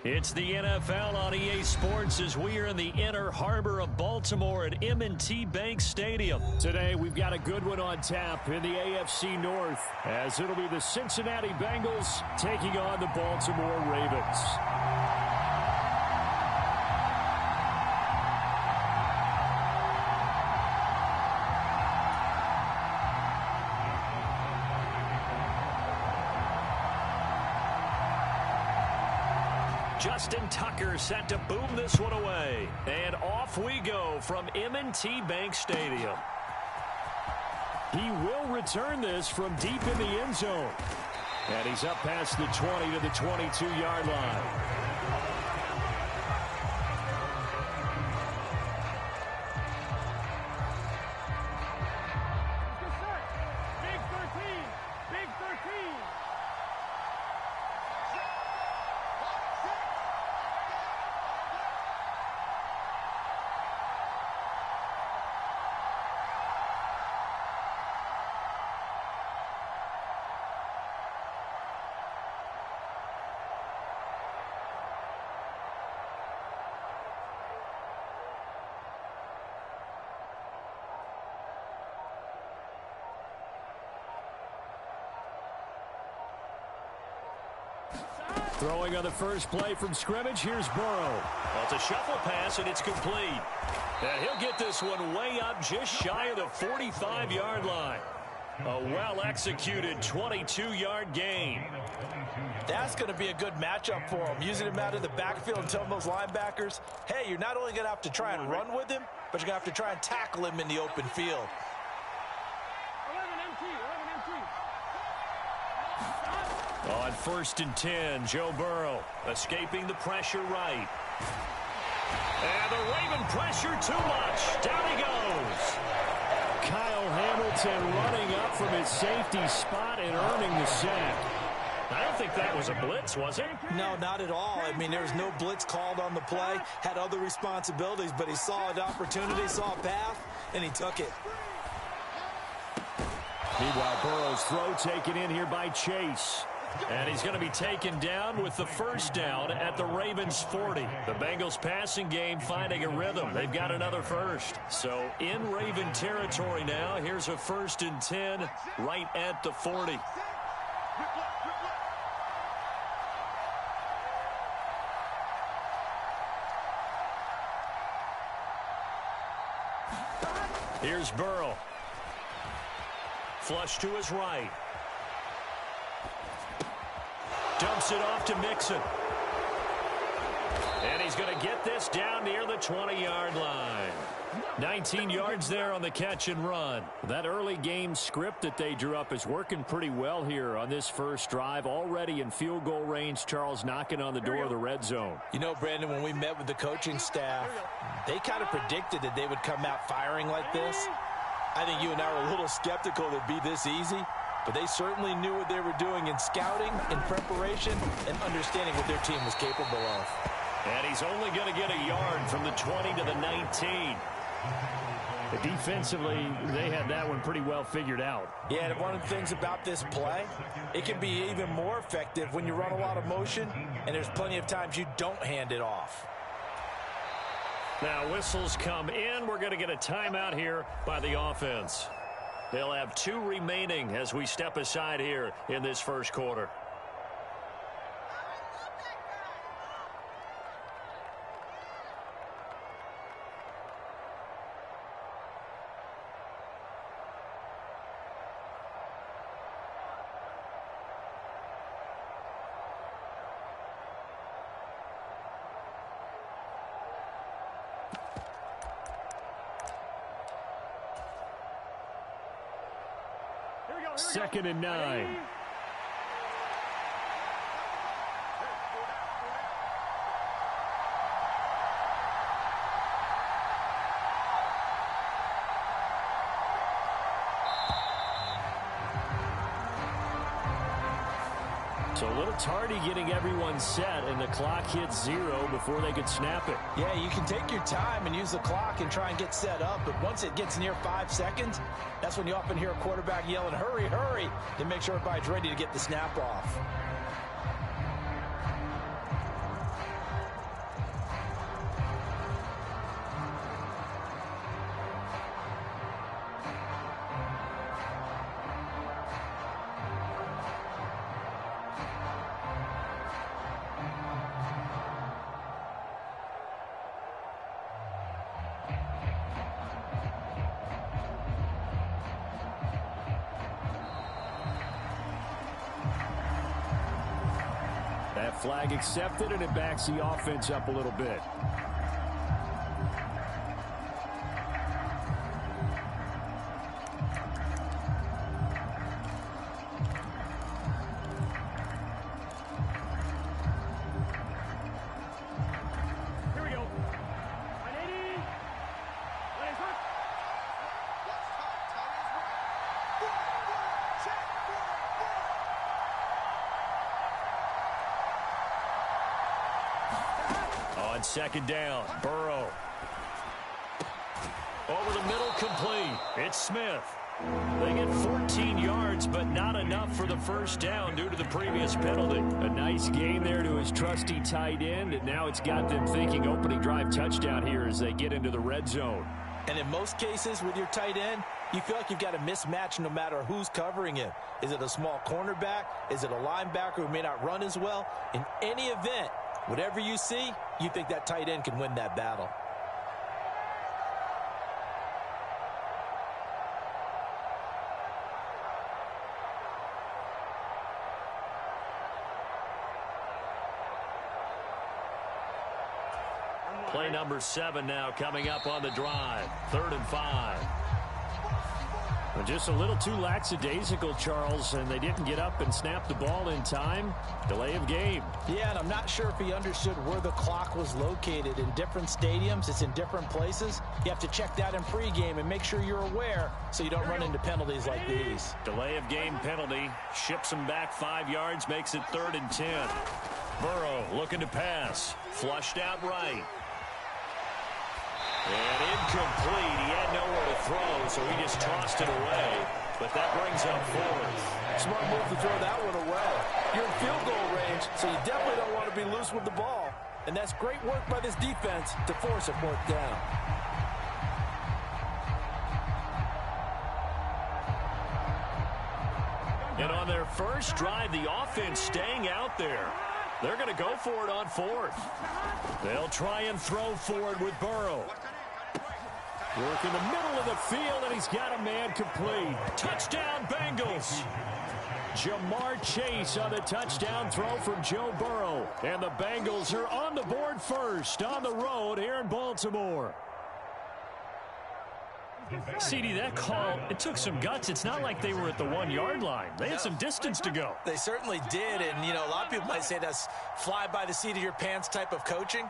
It's the NFL on EA Sports as we are in the inner harbor of Baltimore at M&T Bank Stadium. Today, we've got a good one on tap in the AFC North, as it'll be the Cincinnati Bengals taking on the Baltimore Ravens. Justin Tucker set to boom this one away. And off we go from M&T Bank Stadium. He will return this from deep in the end zone. And he's up past the 20 to the 22-yard line. Throwing on the first play from scrimmage, here's Burrow. Well, it's a shuffle pass, and it's complete. And he'll get this one way up just shy of the 45-yard line. A well-executed 22-yard gain. That's going to be a good matchup for him. Using him out of the backfield and telling those linebackers, hey, you're not only going to have to try and run with him, but you're going to have to try and tackle him in the open field. On 1st and 10, Joe Burrow escaping the pressure right. And the Raven pressure too much. Down he goes. Kyle Hamilton running up from his safety spot and earning the sack. I don't think that was a blitz, was it? No, not at all. I mean, there was no blitz called on the play. Had other responsibilities, but he saw an opportunity, saw a path, and he took it. Meanwhile, Burrow's throw taken in here by Chase. And he's going to be taken down with the first down at the Ravens' 40. The Bengals passing game finding a rhythm. They've got another first. So in Raven territory now, here's a 1st and 10 right at the 40. Here's Burrow. Flush to his right. Dumps it off to Mixon. And he's going to get this down near the 20-yard line. 19 yards there on the catch and run. That early game script that they drew up is working pretty well here on this first drive. Already in field goal range, Charles knocking on the door of the red zone. You know, Brandon, when we met with the coaching staff, they kind of predicted that they would come out firing like this. I think you and I were a little skeptical that it'd be this easy. But they certainly knew what they were doing in scouting, in preparation, and understanding what their team was capable of. And he's only going to get a yard from the 20 to the 19. Defensively, they had that one pretty well figured out. Yeah, and one of the things about this play, it can be even more effective when you run a lot of motion, and there's plenty of times you don't hand it off. Now whistles come in. We're going to get a timeout here by the offense. They'll have 2 remaining as we step aside here in this first quarter. Second and 9. So a little tardy getting everyone set, and the clock hits 0 before they could snap it. Yeah, you can take your time and use the clock and try and get set up, but once it gets near 5 seconds, that's when you often hear a quarterback yelling, hurry, hurry, to make sure everybody's ready to get the snap off. That flag accepted, and it backs the offense up a little bit. On second down, Burrow. Over the middle, complete. It's Smith. They get 14 yards, but not enough for the first down due to the previous penalty. A nice gain there to his trusty tight end, and now it's got them thinking opening drive touchdown here as they get into the red zone. And in most cases with your tight end, you feel like you've got a mismatch no matter who's covering him. Is it a small cornerback? Is it a linebacker who may not run as well? In any event, whatever you see, you think that tight end can win that battle. Play number 7 now coming up on the drive. 3rd and 5. Well, just a little too lackadaisical, Charles, and they didn't get up and snap the ball in time. Delay of game. Yeah, and I'm not sure if he understood where the clock was located. In different stadiums, it's in different places. You have to check that in pregame and make sure you're aware so you don't run into penalties like these. Delay of game penalty. Ships him back 5 yards, makes it 3rd and 10. Burrow looking to pass. Flushed out right. And incomplete. He had nowhere to throw, so he just tossed it away. But that brings up 4th. Smart move to throw that one away. You're in field goal range, so you definitely don't want to be loose with the ball. And that's great work by this defense to force a 4th down. And on their first drive, the offense staying out there. They're going to go for it on 4th. They'll try and throw for it with Burrow. Work in the middle of the field, and he's got a man complete. Touchdown, Bengals. Jamar Chase on the touchdown throw from Joe Burrow. And the Bengals are on the board first on the road here in Baltimore. CD, that call, it took some guts. It's not like they were at the 1-yard line. They had some distance to go. They certainly did, and, you know, a lot of people might say that's fly by the seat of your pants type of coaching,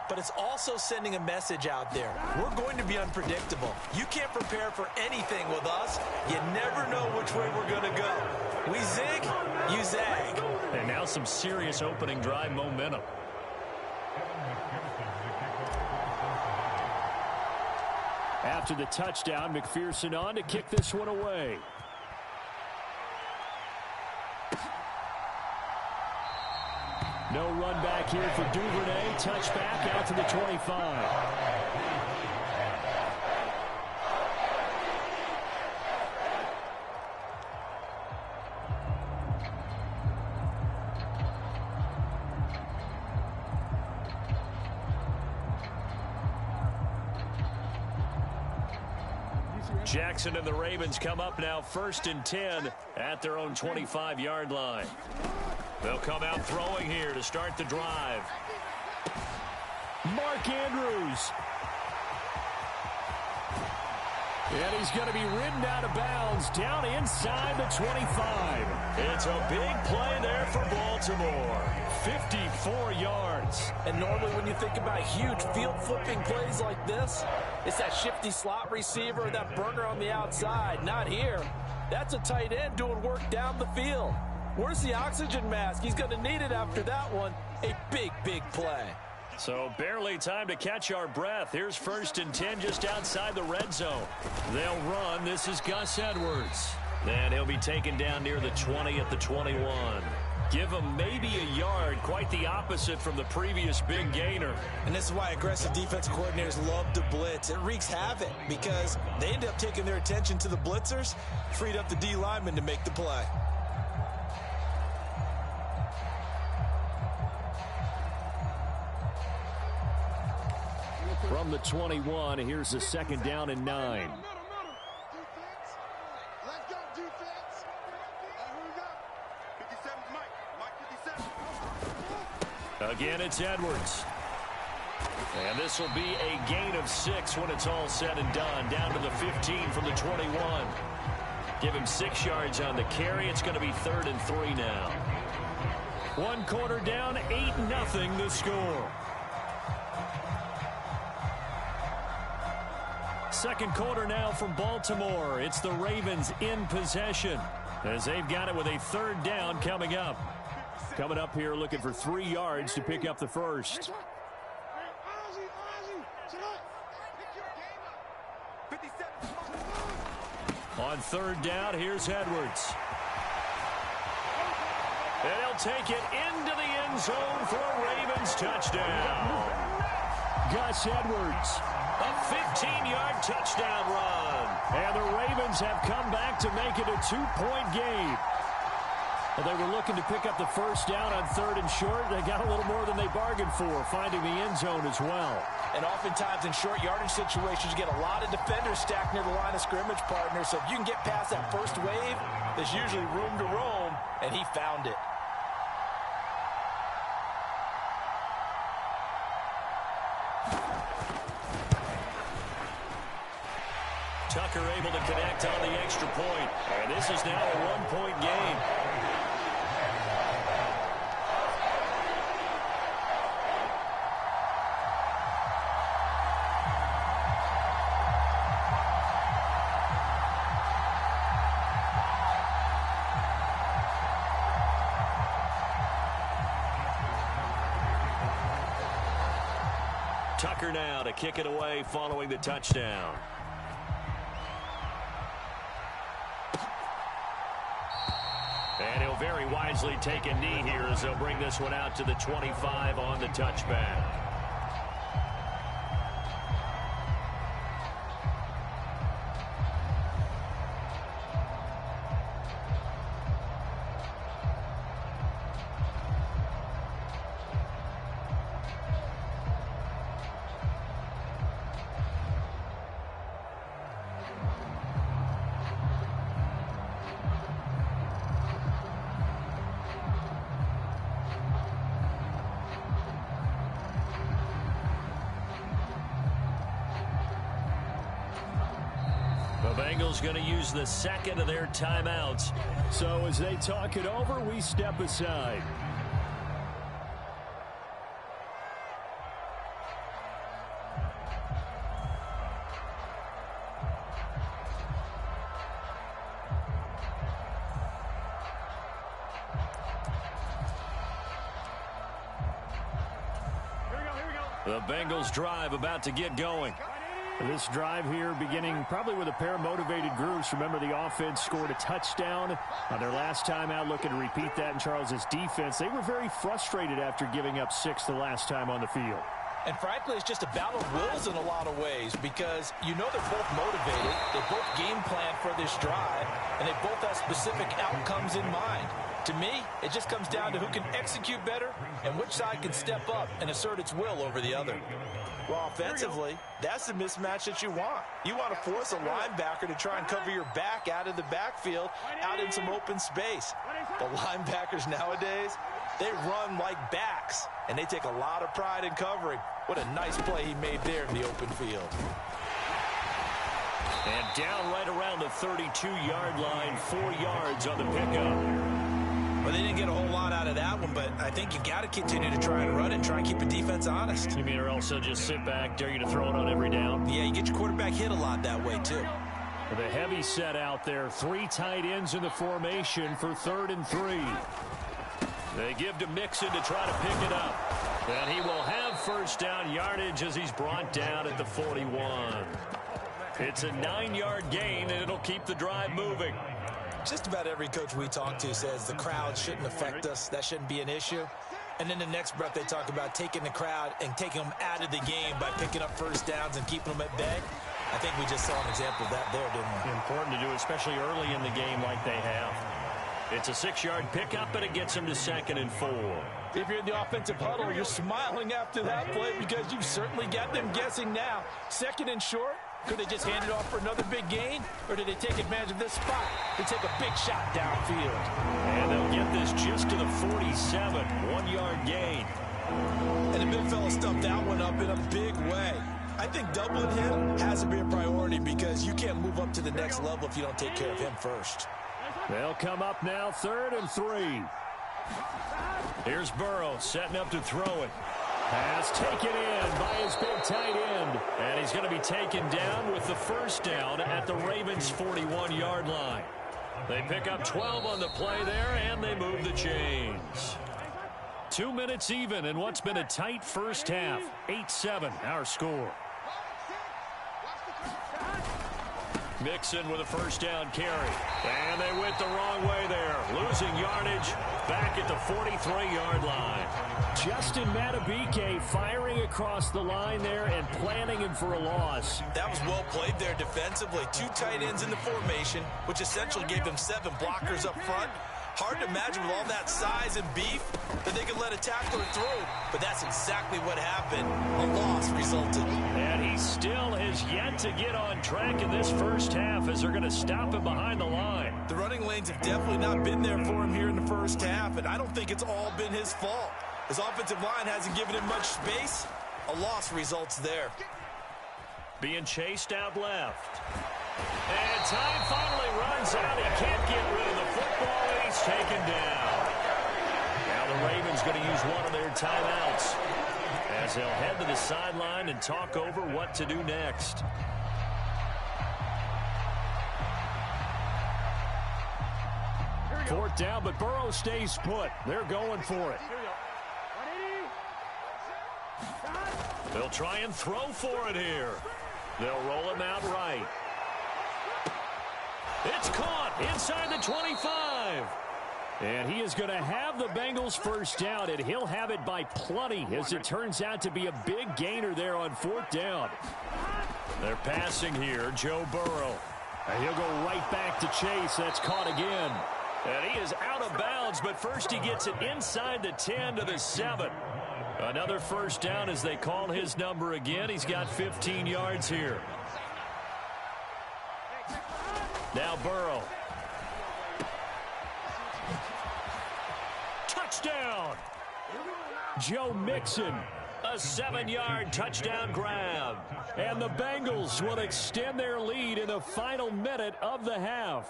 but it's also sending a message out there. We're going to be unpredictable. You can't prepare for anything with us. You never know which way we're going to go. We zig, you zag. And now some serious opening drive momentum. After the touchdown, McPherson on to kick this one away. No run back here for Duvernay. Touchback out to the 25. Jackson and the Ravens come up now 1st and 10 at their own 25-yard line. They'll come out throwing here to start the drive. Mark Andrews. And he's going to be ridden out of bounds down inside the 25. It's a big play there for Baltimore. 54 yards. And normally when you think about huge field flipping plays like this, it's that shifty slot receiver, that burner on the outside. Not here. That's a tight end doing work down the field. Where's the oxygen mask? He's going to need it after that one. A big, big play. So barely time to catch our breath. Here's 1st and 10 just outside the red zone. They'll run. This is Gus Edwards. And he'll be taken down near the 20 at the 21. Give him maybe a yard, quite the opposite from the previous big gainer. And this is why aggressive defensive coordinators love to blitz. It wreaks havoc because they end up taking their attention to the blitzers, freed up the D lineman to make the play. From the 21, here's a 2nd down and 9. Again, it's Edwards. And this will be a gain of 6 when it's all said and done. Down to the 15 from the 21. Give him 6 yards on the carry. It's going to be 3rd and 3 now. 1 quarter down, 8-0 the score. Second quarter now from Baltimore. It's the Ravens in possession as they've got it with a 3rd down coming up. Coming up here looking for 3 yards to pick up the first. On 3rd down, here's Edwards. And he'll take it into the end zone for a Ravens touchdown. Gus Edwards. A 15-yard touchdown run. And the Ravens have come back to make it a 2-point game. Well, they were looking to pick up the first down on 3rd and short. They got a little more than they bargained for, finding the end zone as well. And oftentimes in short yardage situations, you get a lot of defenders stacked near the line of scrimmage, partner. So if you can get past that first wave, there's usually room to roam, and he found it. Tucker able to connect on the extra point. And this is now a 1-point game. Tucker now to kick it away following the touchdown. And he'll very wisely take a knee here as they'll bring this one out to the 25 on the touchback. The Bengals going to use the second of their timeouts. So as they talk it over, we step aside. The Bengals drive about to get going. This drive here beginning probably with a pair of motivated groups. Remember, the offense scored a touchdown on their last time out, looking to repeat that in Charles's defense. They were very frustrated after giving up 6 the last time on the field. And frankly, it's just a battle of wills in a lot of ways because you know they're both motivated. They both game plan for this drive, and they both have specific outcomes in mind. To me, it just comes down to who can execute better and which side can step up and assert its will over the other. Well, offensively, that's the mismatch that you want. You want to force a linebacker to try and cover your back out of the backfield, out in some open space. The linebackers nowadays, they run like backs, and they take a lot of pride in covering. What a nice play he made there in the open field. And down right around the 32-yard line, 4 yards on the pickup. Well, they didn't get a whole lot out of that one, but I think you got to continue to try and run and try and keep the defense honest. You mean or else they'll just sit back, dare you to throw it on every down? Yeah, you get your quarterback hit a lot that way, too. The heavy set out there. 3 tight ends in the formation for 3rd and 3. They give to Mixon to try to pick it up. And he will have first down yardage as he's brought down at the 41. It's a 9-yard gain, and it'll keep the drive moving. Just about every coach we talk to says the crowd shouldn't affect us. That shouldn't be an issue. And then the next breath they talk about taking the crowd and taking them out of the game by picking up first downs and keeping them at bay. I think we just saw an example of that there, didn't we? Important to do, especially early in the game like they have. It's a 6-yard pickup, and it gets them to 2nd and 4. If you're in the offensive huddle, you're smiling after that play because you've certainly got them guessing now. 2nd and short. Could they just hand it off for another big gain? Or did they take advantage of this spot to take a big shot downfield? And they'll get this just to the 47. 1-yard gain. And the big fella stuffed that one up in a big way. I think doubling him has to be a priority because you can't move up to the next level if you don't take care of him first. They'll come up now 3rd and 3. Here's Burrow setting up to throw it. Pass taken in by his big tight end. And he's going to be taken down with the first down at the Ravens' 41-yard line. They pick up 12 on the play there, and they move the chains. 2 minutes even in what's been a tight first half. 8-7 our score. Mixon with a first down carry. And they went the wrong way there. Losing yardage back at the 43-yard line. Justin Madubuike firing across the line there and planning him for a loss. That was well played there defensively. 2 tight ends in the formation, which essentially gave them 7 blockers up front. Hard to imagine with all that size and beef that they could let a tackler through. But that's exactly what happened. A loss resulted. And he still has yet to get on track in this first half as they're going to stop him behind the line. The running lanes have definitely not been there for him here in the first half, and I don't think it's all been his fault. His offensive line hasn't given him much space. A loss results there. Being chased out left. And time finally runs out. He can't get rid of the football, and he's taken down. Now the Ravens going to use one of their timeouts as they'll head to the sideline and talk over what to do next. Fourth down, but Burrow stays put. They're going for it. They'll try and throw for it here. They'll roll him out right. It's caught inside the 25. And he is going to have the Bengals first down, and he'll have it by plenty as it turns out to be a big gainer there on 4th down. They're passing here, Joe Burrow. And he'll go right back to Chase. That's caught again. And he is out of bounds, but first he gets it inside the 10 to the 7. Another first down as they call his number again. He's got 15 yards here. Now Burrow. Touchdown! Joe Mixon. A 7-yard touchdown grab. And the Bengals will extend their lead in the final minute of the half.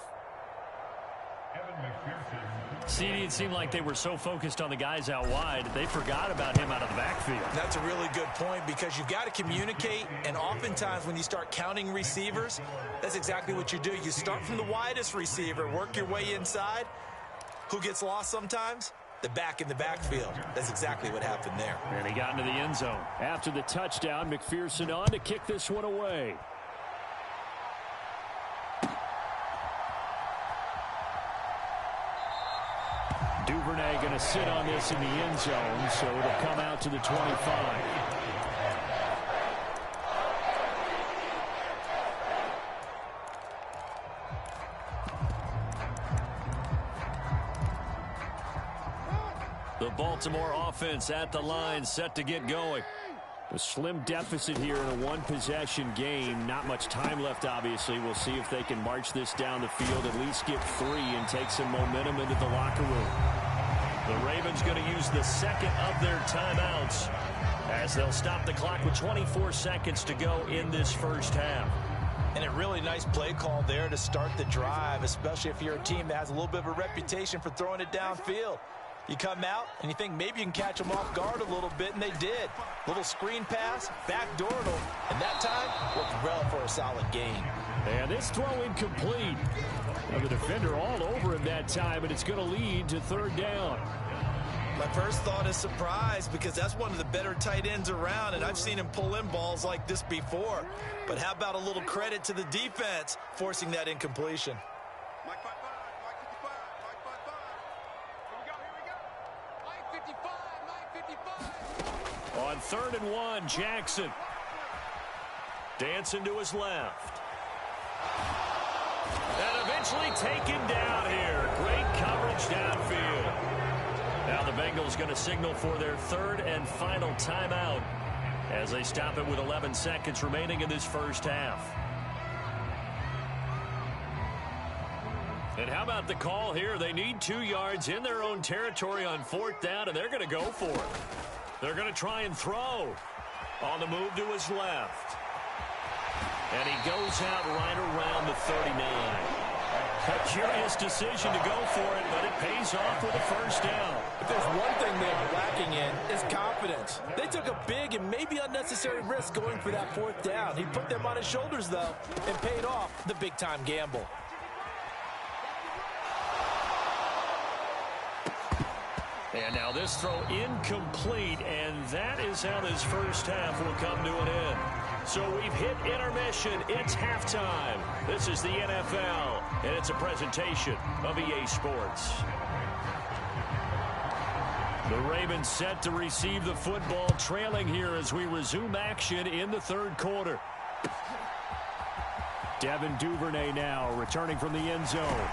CD, it seemed like they were so focused on the guys out wide, they forgot about him out of the backfield. That's a really good point because you've got to communicate, and oftentimes when you start counting receivers, that's exactly what you do. You start from the widest receiver, work your way inside. Who gets lost sometimes? The back in the backfield. That's exactly what happened there. And he got into the end zone. After the touchdown, McPherson on to kick this one away. Duvernay going to sit on this in the end zone, so it'll come out to the 25. The Baltimore offense at the line, set to get going. A slim deficit here in a one-possession game. Not much time left, obviously. We'll see if they can march this down the field, at least get 3 and take some momentum into the locker room. The Ravens going to use the second of their timeouts as they'll stop the clock with 24 seconds to go in this first half. And a really nice play call there to start the drive, especially if you're a team that has a little bit of a reputation for throwing it downfield. You come out and you think maybe you can catch them off guard a little bit, and they did. Little screen pass, backdoor them, and that time looked well for a solid gain. And this throw incomplete. Well, the defender all over him that time, and it's going to lead to 3rd down. My first thought is surprise because that's one of the better tight ends around, and I've seen him pull in balls like this before. But how about a little credit to the defense forcing that incompletion? On 3rd and 1, Jackson. Dancing to his left. And eventually taken down here. Great coverage downfield. Now the Bengals going to signal for their 3rd and final timeout as they stop it with 11 seconds remaining in this first half. And how about the call here? They need 2 yards in their own territory on 4th down, and they're going to go for it. They're going to try and throw. On the move to his left. And he goes out right around the 39. A curious decision to go for it, but it pays off with a first down. If there's one thing they're lacking in, it's confidence. They took a big and maybe unnecessary risk going for that fourth down. He put them on his shoulders, though, and paid off the big-time gamble. And now this throw incomplete, and that is how this first half will come to an end. So we've hit intermission. It's halftime. This is the NFL, and it's a presentation of EA Sports. The Ravens set to receive the football, trailing here as we resume action in the third quarter. Devin Duvernay now returning from the end zone.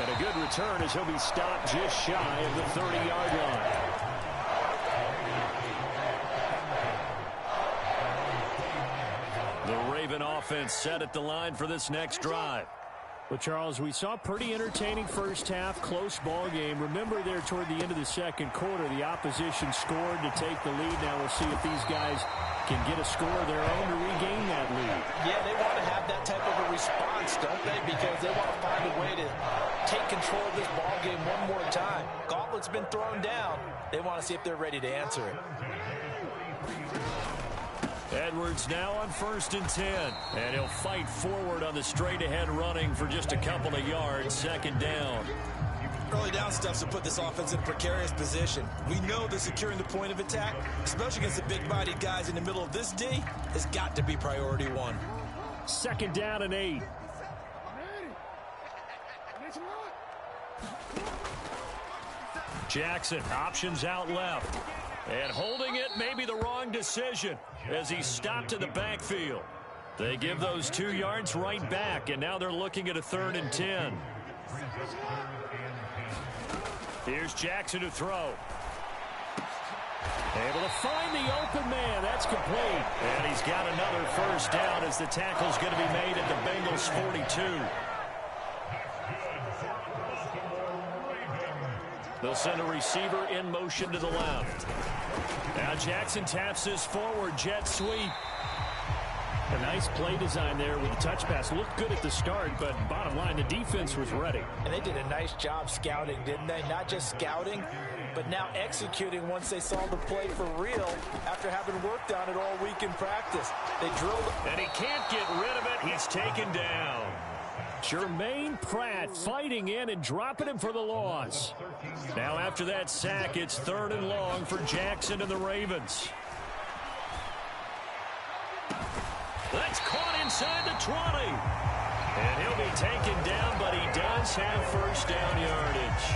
And a good return as he'll be stopped just shy of the 30-yard line. The Raven offense set at the line for this next drive. Well, Charles, we saw a pretty entertaining first half, close ball game. Remember there toward the end of the second quarter, the opposition scored to take the lead. Now we'll see if these guys can get a score of their own to regain that lead. Yeah, they want to have that type of a response, don't they? Because they want to find a way to take control of this ball game one more time. Gauntlet's been thrown down. They want to see if they're ready to answer it. Edwards now on 1st and 10. And he'll fight forward on the straight-ahead running for just a couple of yards. Second down. Early down stuffs will put this offense in a precarious position. We know that securing the point of attack, especially against the big-bodied guys in the middle of this D, has got to be priority one. Second down and 8. Jackson options out left. And holding it may be the wrong decision as he's stopped in the backfield. They give those 2 yards right back, and now they're looking at a 3rd and 10. Here's Jackson to throw. Able to find the open man. That's complete. And he's got another first down as the tackle's going to be made at the Bengals 42. They'll send a receiver in motion to the left. Now Jackson taps this forward jet sweep. A nice play design there with the touch pass. Looked good at the start, but bottom line, the defense was ready. And they did a nice job scouting, didn't they? Not just scouting, but now executing once they saw the play for real after having worked on it all week in practice. They drilled it. And he can't get rid of it. He's taken down. Jermaine Pratt fighting in and dropping him for the loss. Now after that sack, it's 3rd and long for Jackson and the Ravens. That's caught inside the 20. And he'll be taken down, but he does have first down yardage.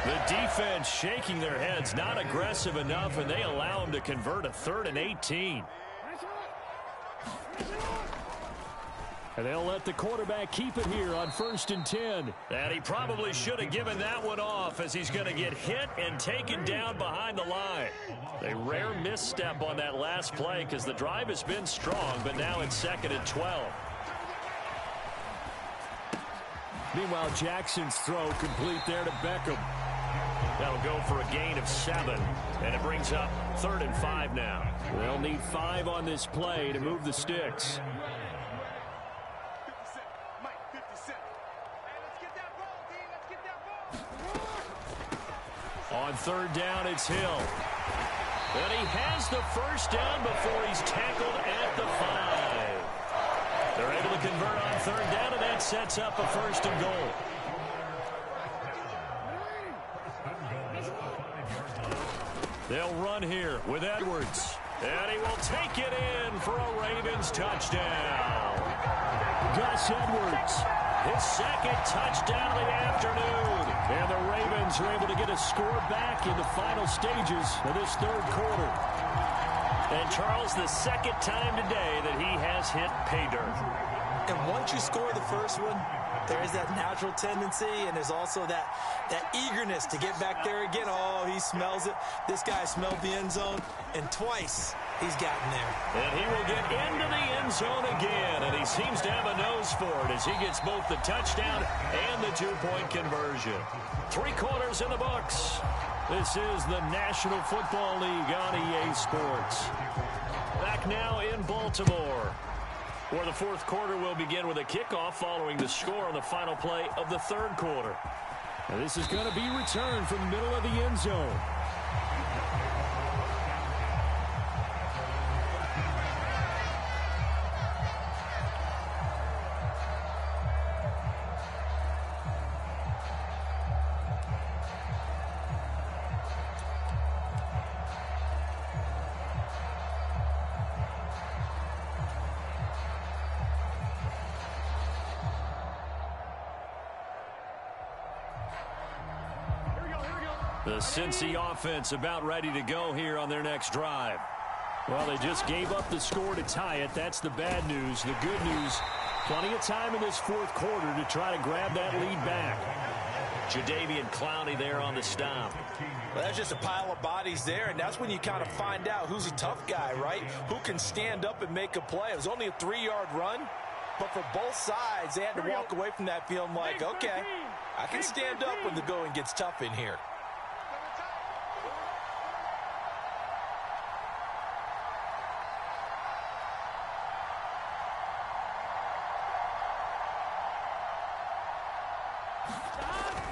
The defense shaking their heads, not aggressive enough, and they allow him to convert a 3rd and 18. And they'll let the quarterback keep it here on 1st and 10. And he probably should have given that one off as he's going to get hit and taken down behind the line. A rare misstep on that last play because the drive has been strong, but now it's 2nd and 12. Meanwhile, Jackson's throw complete there to Beckham. That'll go for a gain of 7, and it brings up 3rd and 5 now. They'll need 5 on this play to move the sticks. On 3rd down, it's Hill. And he has the first down before he's tackled at the 5. They're able to convert on 3rd down, and that sets up a 1st and goal. They'll run here with Edwards. And he will take it in for a Ravens touchdown. Gus Edwards. His 2nd touchdown of the afternoon. And the Ravens are able to get a score back in the final stages of this 3rd quarter. And Charles, the 2nd time today that he has hit pay dirt. And once you score the first one, there is that natural tendency, and there's also that eagerness to get back there again. Oh, he smells it. This guy smelled the end zone, and twice he's gotten there. And he will get into the end zone again, and he seems to have a nose for it as he gets both the touchdown and the 2-point conversion. 3 quarters in the books. This is the National Football League on EA Sports. Back now in Baltimore, where the fourth quarter will begin with a kickoff following the score on the final play of the third quarter. And this is going to be returned from the middle of the end zone. The Cincy offense about ready to go here on their next drive. Well, they just gave up the score to tie it. That's the bad news. The good news, plenty of time in this fourth quarter to try to grab that lead back. Jadeveon Clowney there on the stop. Well, that's just a pile of bodies there, and that's when you kind of find out who's a tough guy, right? Who can stand up and make a play. It was only a 3-yard run, but for both sides, they had to walk away from that feeling like, okay, I can stand up when the going gets tough in here.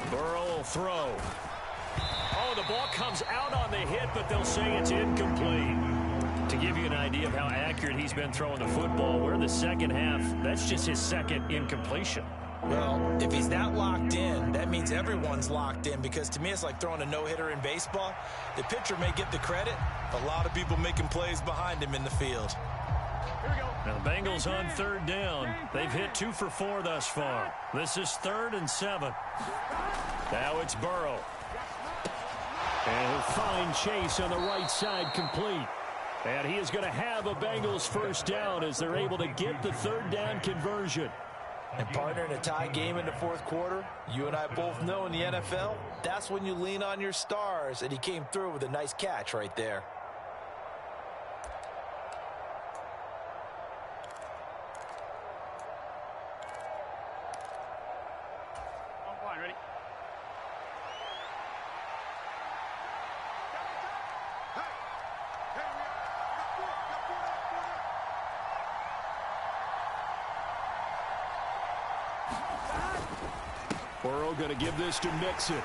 Burrow will throw. Oh, the ball comes out on the hit, but they'll say it's incomplete. To give you an idea of how accurate he's been throwing the football, we're in the second half. That's just his second incompletion. Well, if he's not locked in, that means everyone's locked in, because to me it's like throwing a no-hitter in baseball. The pitcher may get the credit, a lot of people making plays behind him in the field. Now, the Bengals on third down. They've hit 2 for 4 thus far. This is 3rd and 7. Now it's Burrow. And he'll find Chase on the right side complete. And he is going to have a Bengals first down as they're able to get the third down conversion. And partner, in a tie game in the fourth quarter, you and I both know in the NFL, that's when you lean on your stars, and he came through with a nice catch right there. Burrow going to give this to Mixon.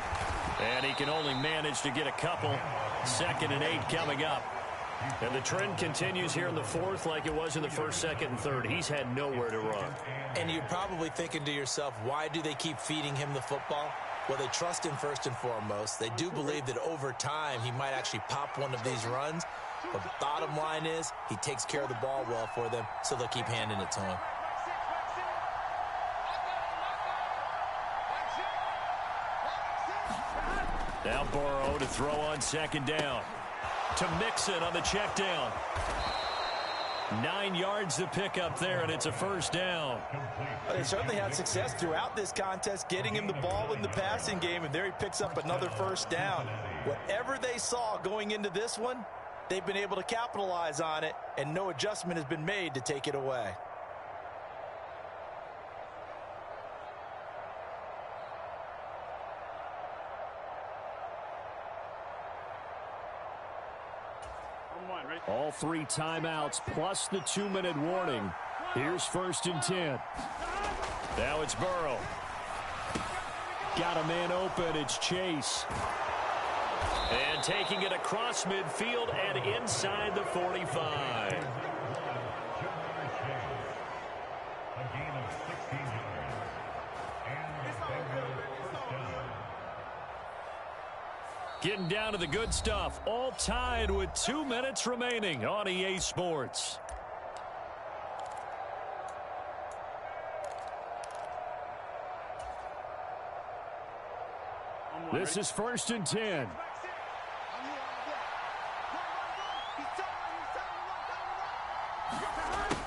And he can only manage to get a couple. 2nd and 8 coming up. And the trend continues here in the fourth like it was in the first, 2nd, and 3rd. He's had nowhere to run. And you're probably thinking to yourself, why do they keep feeding him the football? Well, they trust him first and foremost. They do believe that over time he might actually pop one of these runs. But bottom line is he takes care of the ball well for them, so they'll keep handing it to him. Now Burrow to throw on 2nd down. To Mixon on the check down. 9 yards to pick up there, and it's a first down. Well, they certainly had success throughout this contest, getting him the ball in the passing game, and there he picks up another first down. Whatever they saw going into this one, they've been able to capitalize on it, and no adjustment has been made to take it away. All 3 timeouts plus the 2-minute warning. Here's 1st and 10. Now it's Burrow. Got a man open. It's Chase. And taking it across midfield and inside the 45. Getting down to the good stuff. All tied with 2 minutes remaining on EA Sports. This is 1st and 10.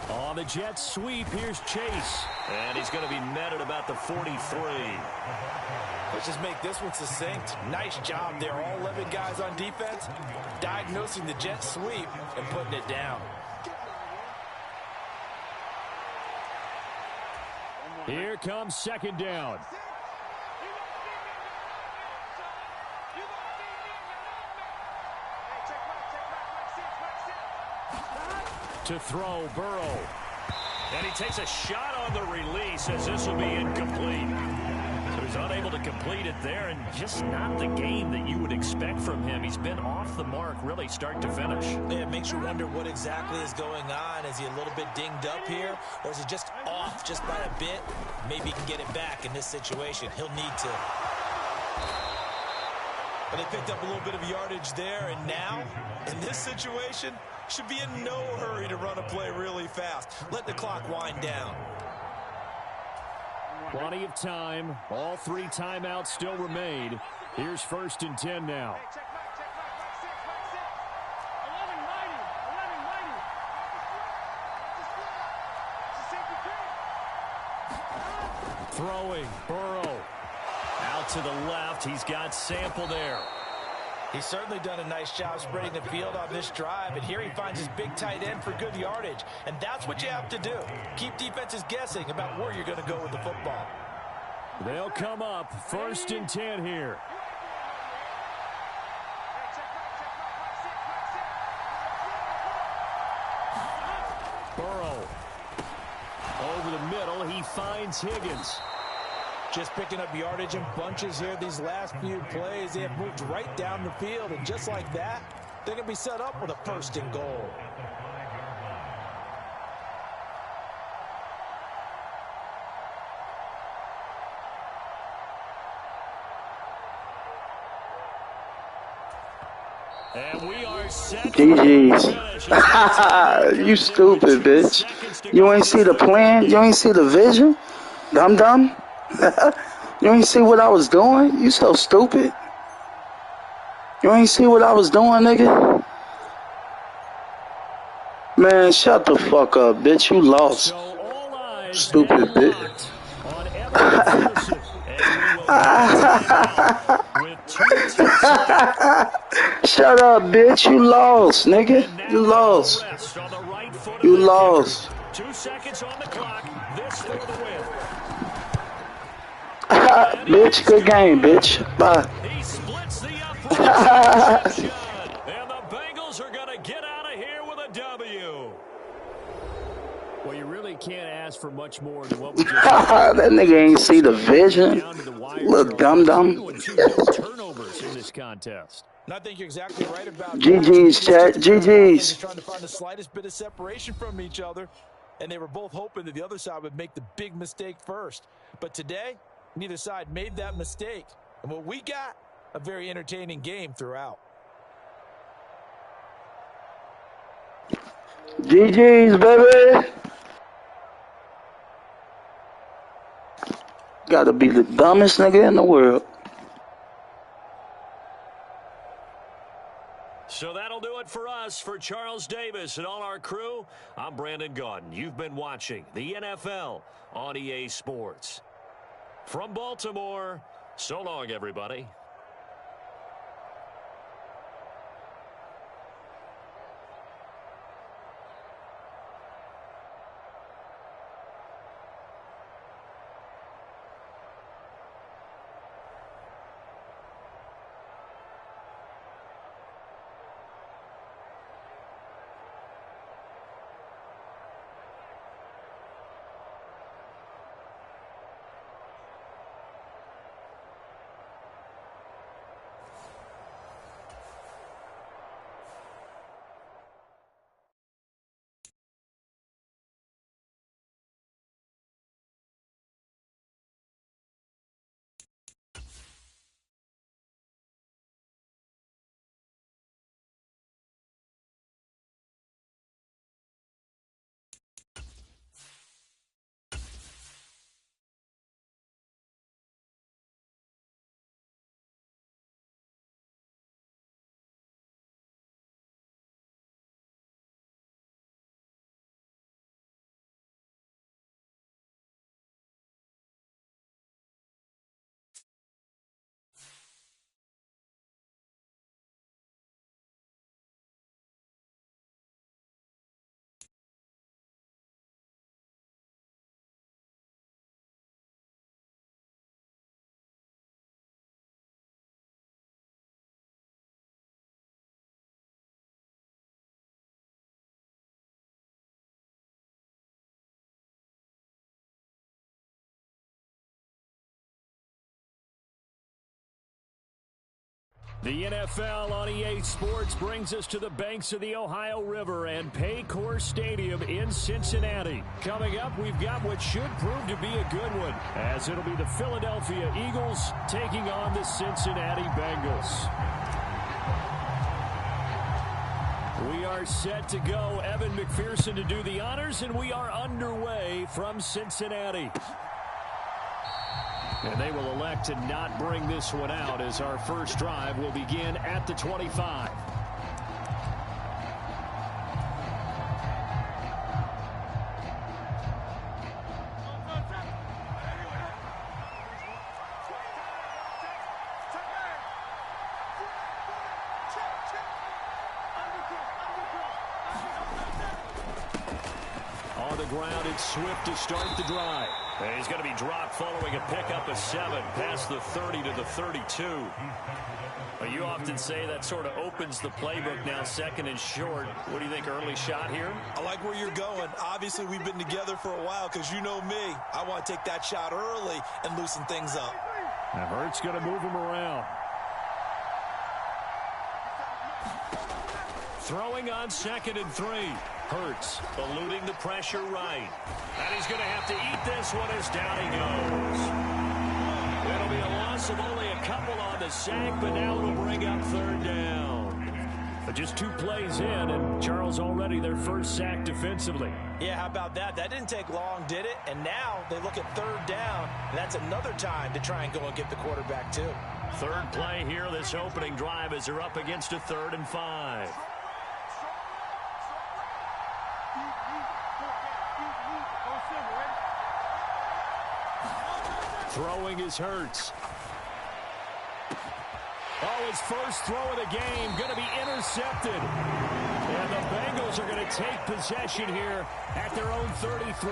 On the jet sweep, here's Chase. And he's going to be met at about the 43. Let's just make this one succinct. Nice job there. All 11 guys on defense diagnosing the jet sweep and putting it down. Here comes 2nd down. To throw, Burrow. And he takes a shot on the release as this will be incomplete. So he's unable to complete it there, and just not the game that you would expect from him. He's been off the mark really start to finish. Yeah, it makes you wonder what exactly is going on. Is he a little bit dinged up here, or is he just off just by a bit? Maybe he can get it back in this situation. He'll need to. But they picked up a little bit of yardage there, and now, in this situation, should be in no hurry to run a play really fast. Let the clock wind down. Plenty of time. All 3 timeouts still remain. Here's 1st and 10 now. Throwing, Burrow. Out to the left. He's got Sample there. He's certainly done a nice job spreading the field on this drive, and here he finds his big tight end for good yardage. And that's what you have to do. Keep defenses guessing about where you're going to go with the football. They'll come up 1st and 10 here. Burrow. Over the middle, he finds Higgins. Just picking up yardage in bunches here these last few plays. They have moved right down the field, and just like that, they're going to be set up with a 1st and goal. And we are set. GG's. You stupid, bitch. You ain't see the plan? You ain't see the vision? Dum-dum? You ain't see what I was doing? You so stupid. You ain't see what I was doing, nigga? Man, shut the fuck up, bitch. You lost. Stupid bitch. Shut up, bitch. You lost, nigga. You lost. You lost. 2 seconds on the clock. This for the win. Bitch, good game, bitch. Bye. He splits the upright. And the Bengals are going to get out of here with a W. Well, you really can't ask for much more than what we just That nigga ain't see the vision. Look, dum-dum. Turnovers in this contest. And I think you're exactly right about GG's, chat. GG's. Trying to find the slightest bit of separation from each other, and they were both hoping that the other side would make the big mistake first. But today, neither side made that mistake. And what we got, a very entertaining game throughout. GG's, baby. Gotta be the dumbest nigga in the world. So that'll do it for us. For Charles Davis and all our crew, I'm Brandon Gaudin. You've been watching the NFL on EA Sports. From Baltimore, so long, everybody. The NFL on EA Sports brings us to the banks of the Ohio River and Paycor Stadium in Cincinnati. Coming up, we've got what should prove to be a good one, as it'll be the Philadelphia Eagles taking on the Cincinnati Bengals. We are set to go. Evan McPherson to do the honors, and we are underway from Cincinnati. And they will elect to not bring this one out as our first drive will begin at the 25. On the ground, it's Swift to start the drive. And he's going to be dropped following a pickup of 7 past the 30 to the 32. Well, you often say that sort of opens the playbook now, second and short. What do you think, early shot here? I like where you're going. Obviously, we've been together for a while because you know me. I want to take that shot early and loosen things up. Now Hurts going to move him around. Throwing on 2nd and 3. Hurts eluding the pressure right. And he's going to have to eat this one as down he goes. It'll be a loss of only a couple on the sack, but now it'll bring up 3rd down. But just 2 plays in, and Charles already their first sack defensively. Yeah, how about that? That didn't take long, did it? And now they look at 3rd down, and that's another time to try and go and get the quarterback too. 3rd play here, this opening drive, as they're up against a 3rd and 5. Throwing is Hurts. Oh, his first throw of the game going to be intercepted. And the Bengals are going to take possession here at their own 33.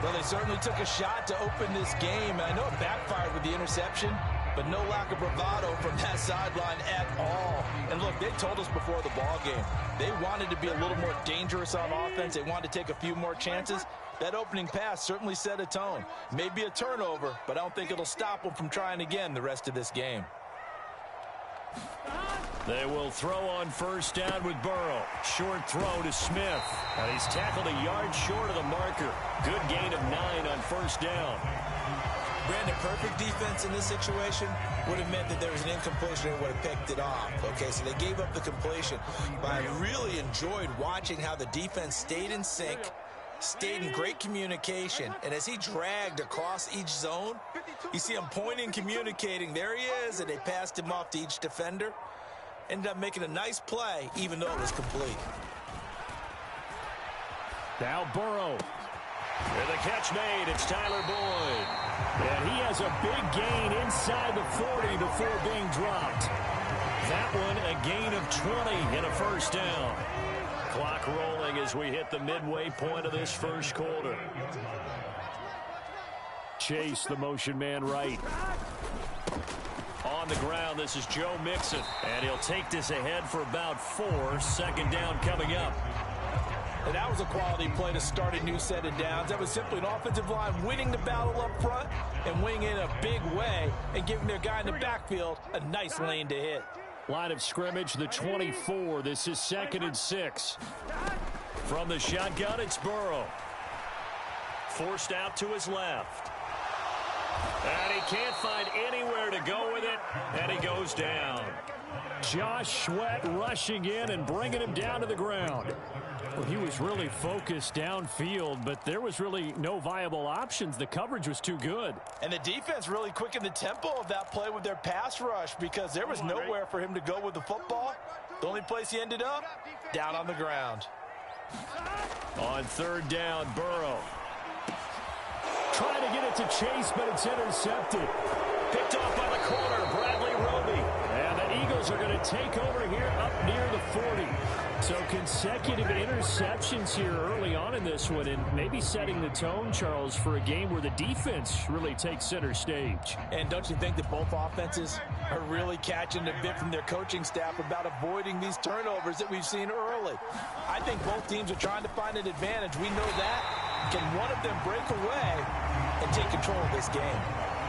Well, they certainly took a shot to open this game. And I know it backfired with the interception, but no lack of bravado from that sideline at all. And look, they told us before the ball game, they wanted to be a little more dangerous on offense. They wanted to take a few more chances. That opening pass certainly set a tone. Maybe a turnover, but I don't think it'll stop them from trying again the rest of this game. They will throw on 1st down with Burrow. Short throw to Smith. And he's tackled a yard short of the marker. Good gain of 9 on 1st down. Brandon, perfect defense in this situation would have meant that there was an incompletion and would have picked it off. Okay, so they gave up the completion. But I really enjoyed watching how the defense stayed in sync, stayed in great communication, and as he dragged across each zone, you see him pointing, communicating. There he is, and they passed him off to each defender. Ended up making a nice play, even though it was complete. Now Burrow. And the catch made. It's Tyler Boyd. And he has a big gain inside the 40 before being dropped. That one a gain of 20 and a 1st down. Clock rolling as we hit the midway point of this 1st quarter. Chase, the motion man right. On the ground, this is Joe Mixon. And he'll take this ahead for about 4. 2nd down coming up. And that was a quality play to start a new set of downs. That was simply an offensive line winning the battle up front and winning in a big way and giving their guy in the backfield a nice lane to hit. Line of scrimmage, the 24. This is 2nd and 6. From the shotgun, it's Burrow. Forced out to his left. And he can't find anywhere to go with it, and he goes down. Josh Sweat rushing in and bringing him down to the ground. Well, he was really focused downfield, but there was really no viable options. The coverage was too good. And the defense really quickened the tempo of that play with their pass rush because there was nowhere for him to go with the football. The only place he ended up, down on the ground. On 3rd down, Burrow. Trying to get it to Chase, but it's intercepted. Picked off by the corner, Bradley Roby. And the Eagles are going to take over here up near the 40. So consecutive interceptions here early on in this one, and maybe setting the tone, Charles, for a game where the defense really takes center stage. And don't you think that both offenses are really catching a bit from their coaching staff about avoiding these turnovers that we've seen early? I think both teams are trying to find an advantage. We know that. Can one of them break away and take control of this game?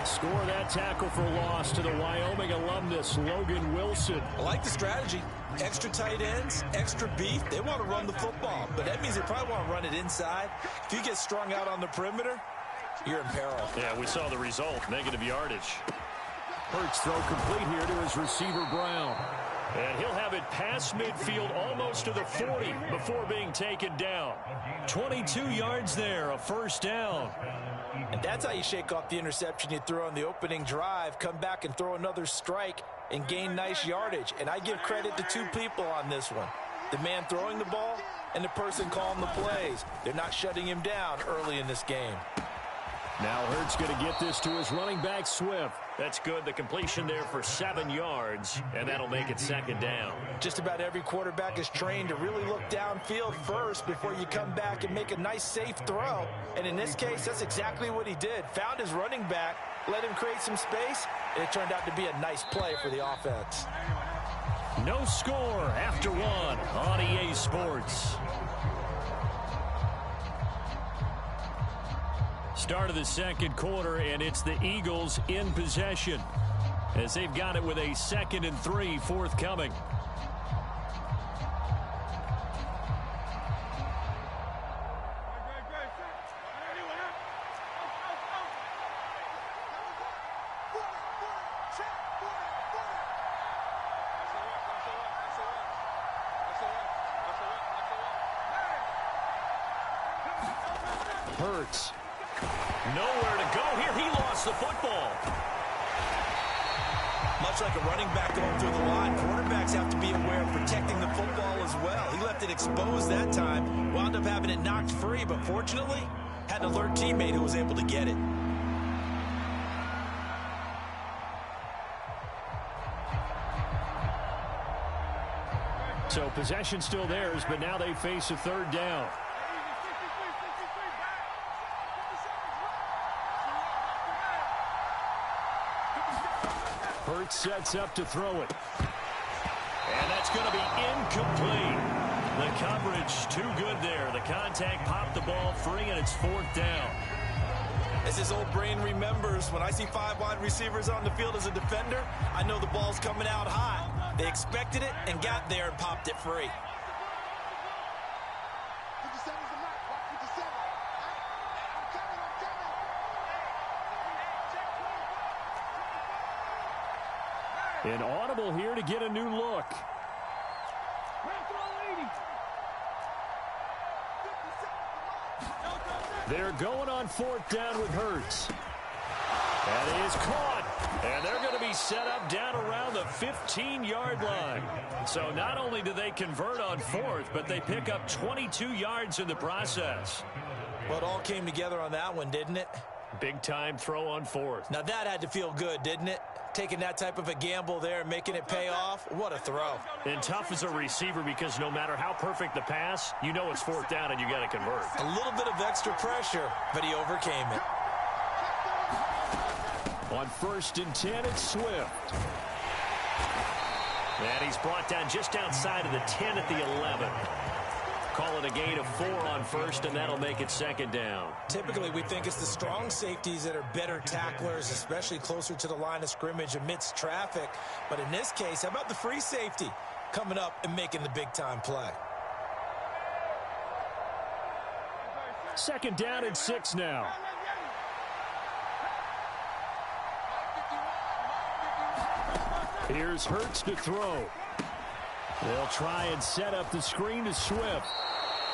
Score that tackle for loss to the Wyoming alumnus, Logan Wilson. I like the strategy. Extra tight ends, extra beef. They want to run the football, but that means they probably want to run it inside. If you get strung out on the perimeter, you're in peril. Yeah, we saw the result, negative yardage. Hurts throw complete here to his receiver, Brown. And he'll have it past midfield almost to the 40 before being taken down. 22 yards there, a first down. And that's how you shake off the interception you threw on the opening drive, come back and throw another strike and gain nice yardage. And I give credit to two people on this one. The man throwing the ball and the person calling the plays. They're not shutting him down early in this game. Now Hurts going to get this to his running back, Swift. That's good. The completion there for 7 yards, and that'll make it second down. Just about every quarterback is trained to really look downfield first before you come back and make a nice, safe throw. And in this case, that's exactly what he did. Found his running back, let him create some space, and it turned out to be a nice play for the offense. No score after one on EA Sports. Start of the second quarter, and it's the Eagles in possession as they've got it with a 2nd and 3 forthcoming. Hurts. Nowhere to go here. He lost the football. Much like a running back going through the line, quarterbacks have to be aware of protecting the football as well. He left it exposed that time, wound up having it knocked free, but fortunately had an alert teammate who was able to get it. So possession still theirs, but now they face a third down. Hurts sets up to throw it. And that's going to be incomplete. The coverage too good there. The contact popped the ball free, and it's 4th down. As his old brain remembers, when I see 5 wide receivers on the field as a defender, I know the ball's coming out hot. They expected it and got there and popped it free. An audible here to get a new look. They're going on 4th down with Hurts. And he is caught. And they're going to be set up down around the 15-yard line. So not only do they convert on 4th, but they pick up 22 yards in the process. Well, it all came together on that one, didn't it? Big-time throw on 4th. Now that had to feel good, didn't it? Taking that type of a gamble there and making it pay off. What a throw. And tough as a receiver because no matter how perfect the pass, you know it's 4th down and you got to convert. A little bit of extra pressure, but he overcame it. On 1st and 10, it's Swift. And he's brought down just outside of the 10 at the 11. Call it a gain of 4 on 1st, and that'll make it 2nd down. Typically, we think it's the strong safeties that are better tacklers, especially closer to the line of scrimmage amidst traffic. But in this case, how about the free safety coming up and making the big-time play? 2nd down and 6 now. Here's Hurts to throw. They'll try and set up the screen to Swift.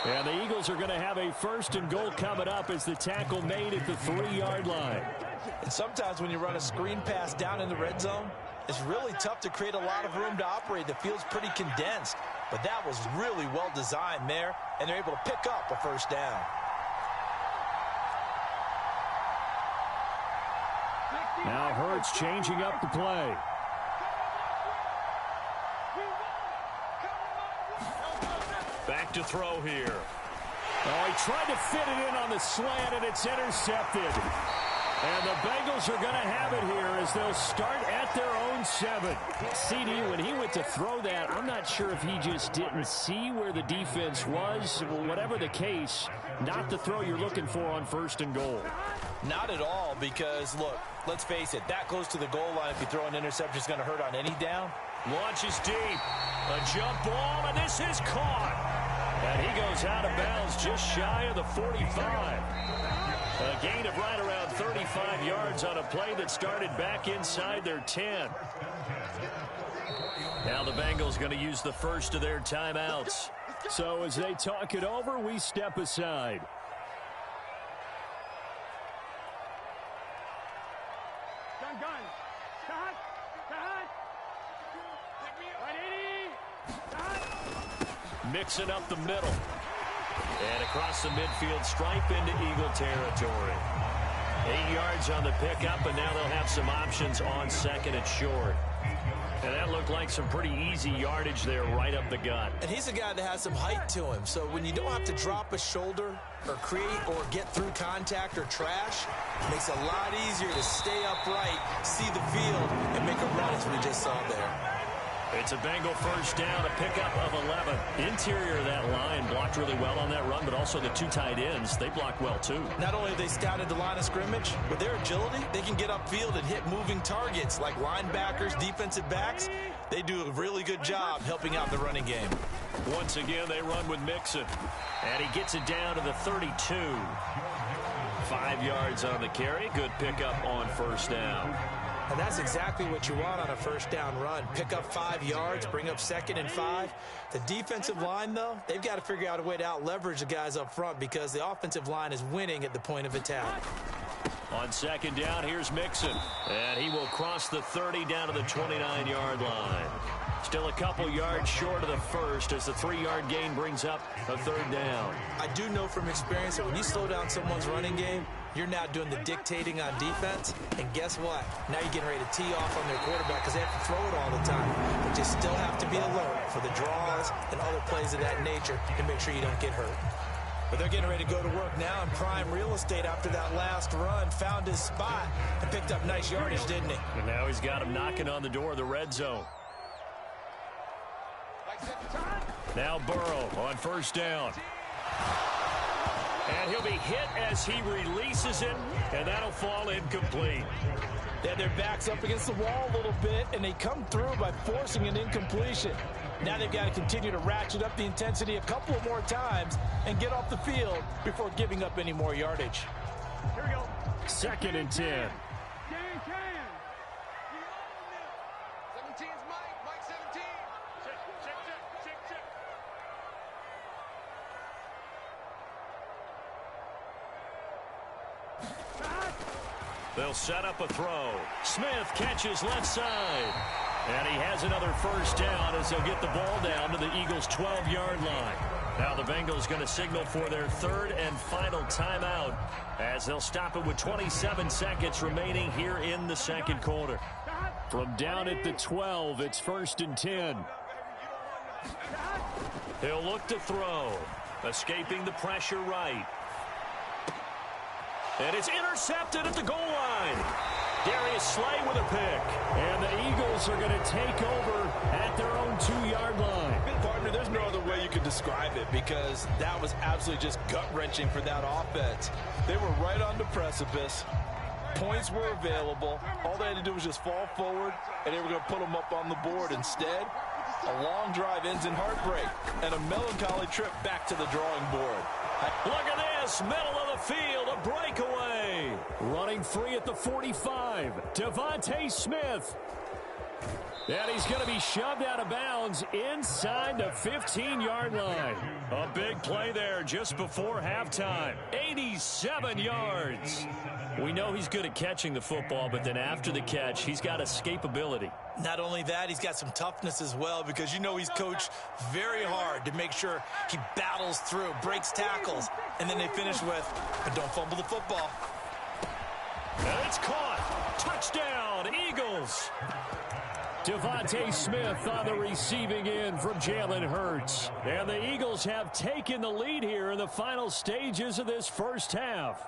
And the Eagles are going to have a 1st and goal coming up as the tackle made at the 3-yard line. And sometimes when you run a screen pass down in the red zone, it's really tough to create a lot of room to operate. The field's pretty condensed. But that was really well designed there, and they're able to pick up a 1st down. Now Hurts changing up the play. Back to throw here. Oh, he tried to fit it in on the slant, and it's intercepted. And the Bengals are going to have it here as they'll start at their own 7. CD, when he went to throw that, I'm not sure if he just didn't see where the defense was. Whatever the case, not the throw you're looking for on 1st and goal. Not at all, because, look, let's face it, that close to the goal line, if you throw an interception, is going to hurt on any down. Launches deep. A jump ball, and this is caught. And he goes out of bounds just shy of the 45. A gain of right around 35 yards on a play that started back inside their 10. Now the Bengals going to use the first of their timeouts. So as they talk it over, we step aside. Mixing up the middle. And across the midfield stripe into Eagle territory. 8 yards on the pickup, and now they'll have some options on second and short. And that looked like some pretty easy yardage there right up the gut. And he's a guy that has some height to him. So when you don't have to drop a shoulder or create or get through contact or trash, it makes it a lot easier to stay upright, see the field, and make a run as we just saw there. It's a Bengal first down, a pickup of 11. Interior of that line blocked really well on that run, but also the two tight ends, they blocked well too. Not only have they scouted the line of scrimmage, with their agility, they can get upfield and hit moving targets like linebackers, defensive backs. They do a really good job helping out the running game. Once again, they run with Mixon. And he gets it down to the 32. 5 yards on the carry. Good pickup on first down. And that's exactly what you want on a first down run. Pick up 5 yards, bring up second and 5. The defensive line, though, they've got to figure out a way to out-leverage the guys up front because the offensive line is winning at the point of attack. On second down, here's Mixon. And he will cross the 30 down to the 29-yard line. Still a couple yards short of the first as the 3-yard gain brings up a third down. I do know from experience that when you slow down someone's running game, you're now doing the dictating on defense. And guess what? Now you're getting ready to tee off on their quarterback because they have to throw it all the time. But you still have to be alert for the draws and other plays of that nature and make sure you don't get hurt. But they're getting ready to go to work now in prime real estate after that last run. Found his spot and picked up nice yardage, didn't he? And now he's got him knocking on the door of the red zone. Now Burrow on first down. And he'll be hit as he releases it, and that'll fall incomplete. They had their backs up against the wall a little bit, and they come through by forcing an incompletion. Now they've got to continue to ratchet up the intensity a couple of more times and get off the field before giving up any more yardage. Here we go. Second and 10. They'll set up a throw. Smith catches left side. And he has another first down as they'll get the ball down to the Eagles' 12-yard line. Now the Bengals going to signal for their third and final timeout as they'll stop it with 27 seconds remaining here in the second quarter. From down at the 12, it's first and 10. He'll look to throw. Escaping the pressure right. And it's intercepted at the goal line. Darius Slay with a pick. And the Eagles are going to take over at their own 2-yard line. Partner, there's no other way you could describe it because that was absolutely just gut-wrenching for that offense. They were right on the precipice. Points were available. All they had to do was just fall forward, and they were going to put them up on the board. Instead, a long drive ends in heartbreak and a melancholy trip back to the drawing board. Look at this, middle of the field, a breakaway. Running free at the 45, Devontae Smith. And he's going to be shoved out of bounds inside the 15-yard line. A big play there just before halftime. 87 yards. We know he's good at catching the football, but then after the catch, he's got escapability. Not only that, he's got some toughness as well because you know he's coached very hard to make sure he battles through, breaks tackles, and then they finish with, but don't fumble the football. And it's caught. Touchdown, Eagles. Devontae Smith on the receiving end from Jalen Hurts. And the Eagles have taken the lead here in the final stages of this first half.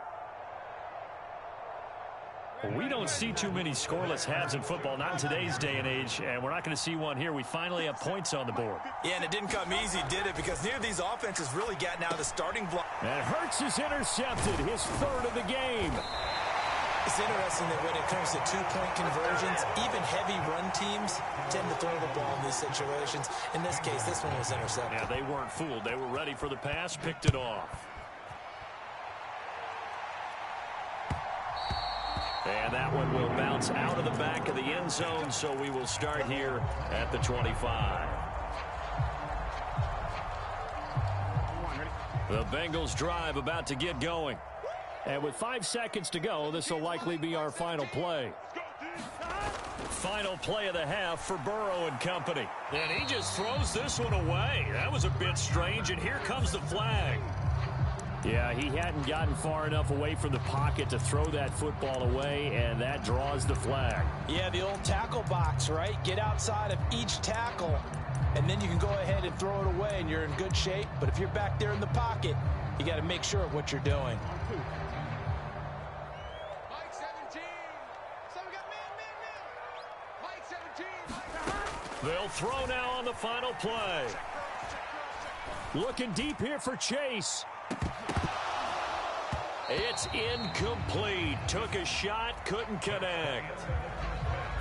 We don't see too many scoreless halves in football, not in today's day and age, and we're not going to see one here. We finally have points on the board. Yeah, and it didn't come easy, did it? Because neither of these offenses really got now the starting block. And Hurts is intercepted, his third of the game. It's interesting that when it comes to two-point conversions, even heavy run teams tend to throw the ball in these situations. In this case, this one was intercepted. Yeah, they weren't fooled. They were ready for the pass, picked it off. And that one will bounce out of the back of the end zone, so we will start here at the 25. The Bengals drive about to get going. And with 5 seconds to go, this will likely be our final play. Final play of the half for Burrow and company. And he just throws this one away. That was a bit strange, and here comes the flag. Yeah, he hadn't gotten far enough away from the pocket to throw that football away, and that draws the flag. Yeah, the old tackle box, right? Get outside of each tackle, and then you can go ahead and throw it away, and you're in good shape. But if you're back there in the pocket, you got to make sure of what you're doing. They'll throw now on the final play. Looking deep here for Chase. It's incomplete. Took a shot, couldn't connect.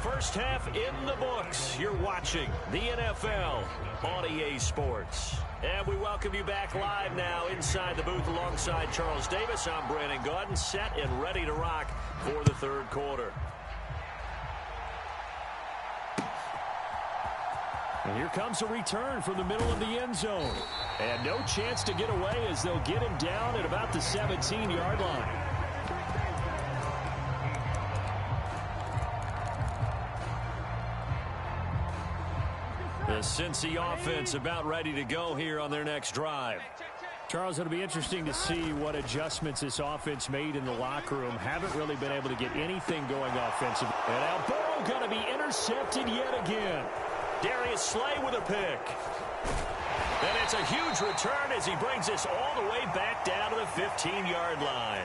First half in the books. You're watching the NFL on EA Sports. And we welcome you back live now inside the booth alongside Charles Davis. I'm Brandon Gaudin, set and ready to rock for the third quarter. And here comes a return from the middle of the end zone. And no chance to get away as they'll get him down at about the 17-yard line. The Cincy offense about ready to go here on their next drive. Charles, it'll be interesting to see what adjustments this offense made in the locker room. Haven't really been able to get anything going offensively. And now Burrow going to be intercepted yet again. Darius Slay with a pick. And it's a huge return as he brings this all the way back down to the 15-yard line.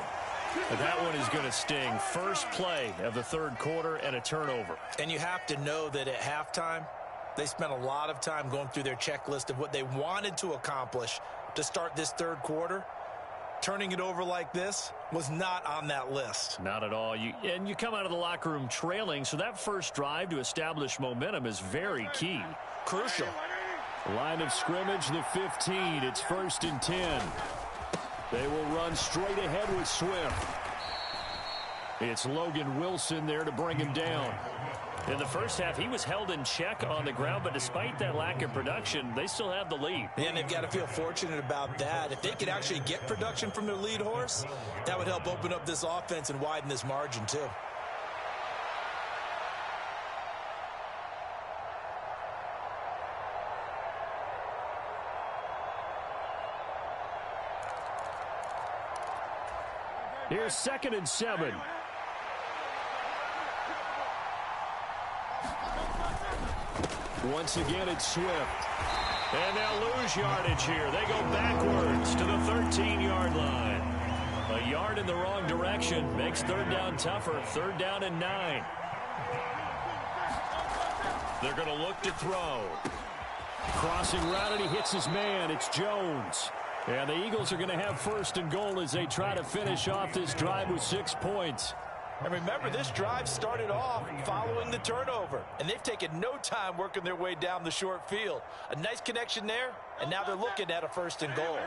But that one is going to sting. First play of the third quarter and a turnover. And you have to know that at halftime, they spent a lot of time going through their checklist of what they wanted to accomplish to start this third quarter. Turning it over like this was not on that list. Not at all. You come out of the locker room trailing, so that first drive to establish momentum is very key. Crucial. Line of scrimmage, the 15. It's 1st and 10. They will run straight ahead with Swift. It's Logan Wilson there to bring him down. In the first half, he was held in check on the ground, but despite that lack of production, they still have the lead. And they've got to feel fortunate about that. If they could actually get production from their lead horse, that would help open up this offense and widen this margin too. Here's 2nd and 7. Once again, it's Swift. And they'll lose yardage here. They go backwards to the 13-yard line. A yard in the wrong direction makes third down tougher. 3rd down and 9. They're going to look to throw. Crossing route, and he hits his man. It's Jones. And the Eagles are going to have 1st and goal as they try to finish off this drive with 6 points. And remember, this drive started off following the turnover, and they've taken no time working their way down the short field. A nice connection there, and now they're looking at a 1st and goal.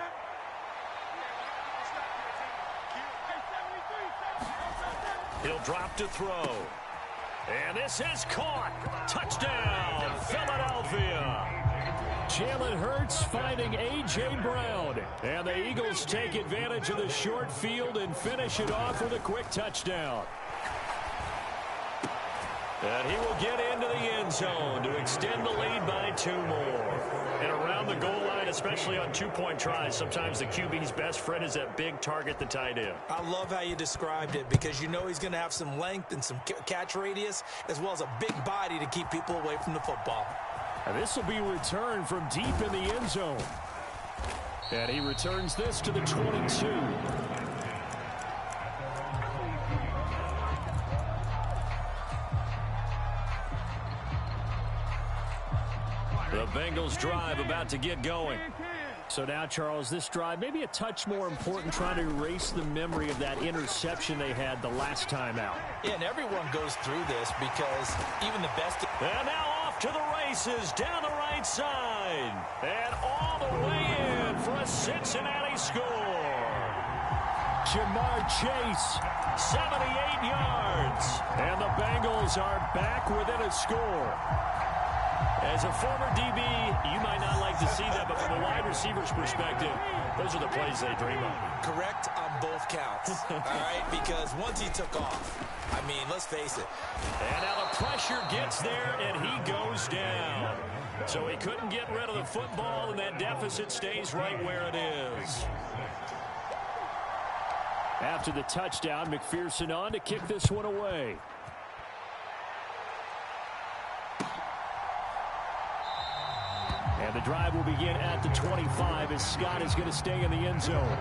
He'll drop to throw. And this is caught. Touchdown, Philadelphia. Jalen Hurts finding A.J. Brown. And the Eagles take advantage of the short field and finish it off with a quick touchdown. And he will get into the end zone to extend the lead by 2 more. And around the goal line, especially on 2-point tries, sometimes the QB's best friend is that big target, the tight end. I love how you described it because you know he's going to have some length and some catch radius as well as a big body to keep people away from the football. And this will be returned from deep in the end zone. And he returns this to the 22. The Bengals drive about to get going. So now, Charles, this drive maybe a touch more important, trying to erase the memory of that interception they had the last time out. Yeah, and everyone goes through this because even the best... And now off to the races down the right side. And all the way in for a Cincinnati score. Jamar Chase, 78 yards. and the Bengals are back within a score. As a former DB, you might not like to see that, but from a wide receiver's perspective, those are the plays they dream of. Correct on both counts, all right? Because once he took off, I mean, let's face it. And now the pressure gets there, and he goes down. So he couldn't get rid of the football, and that deficit stays right where it is. After the touchdown, McPherson on to kick this one away. And the drive will begin at the 25 as Scott is going to stay in the end zone.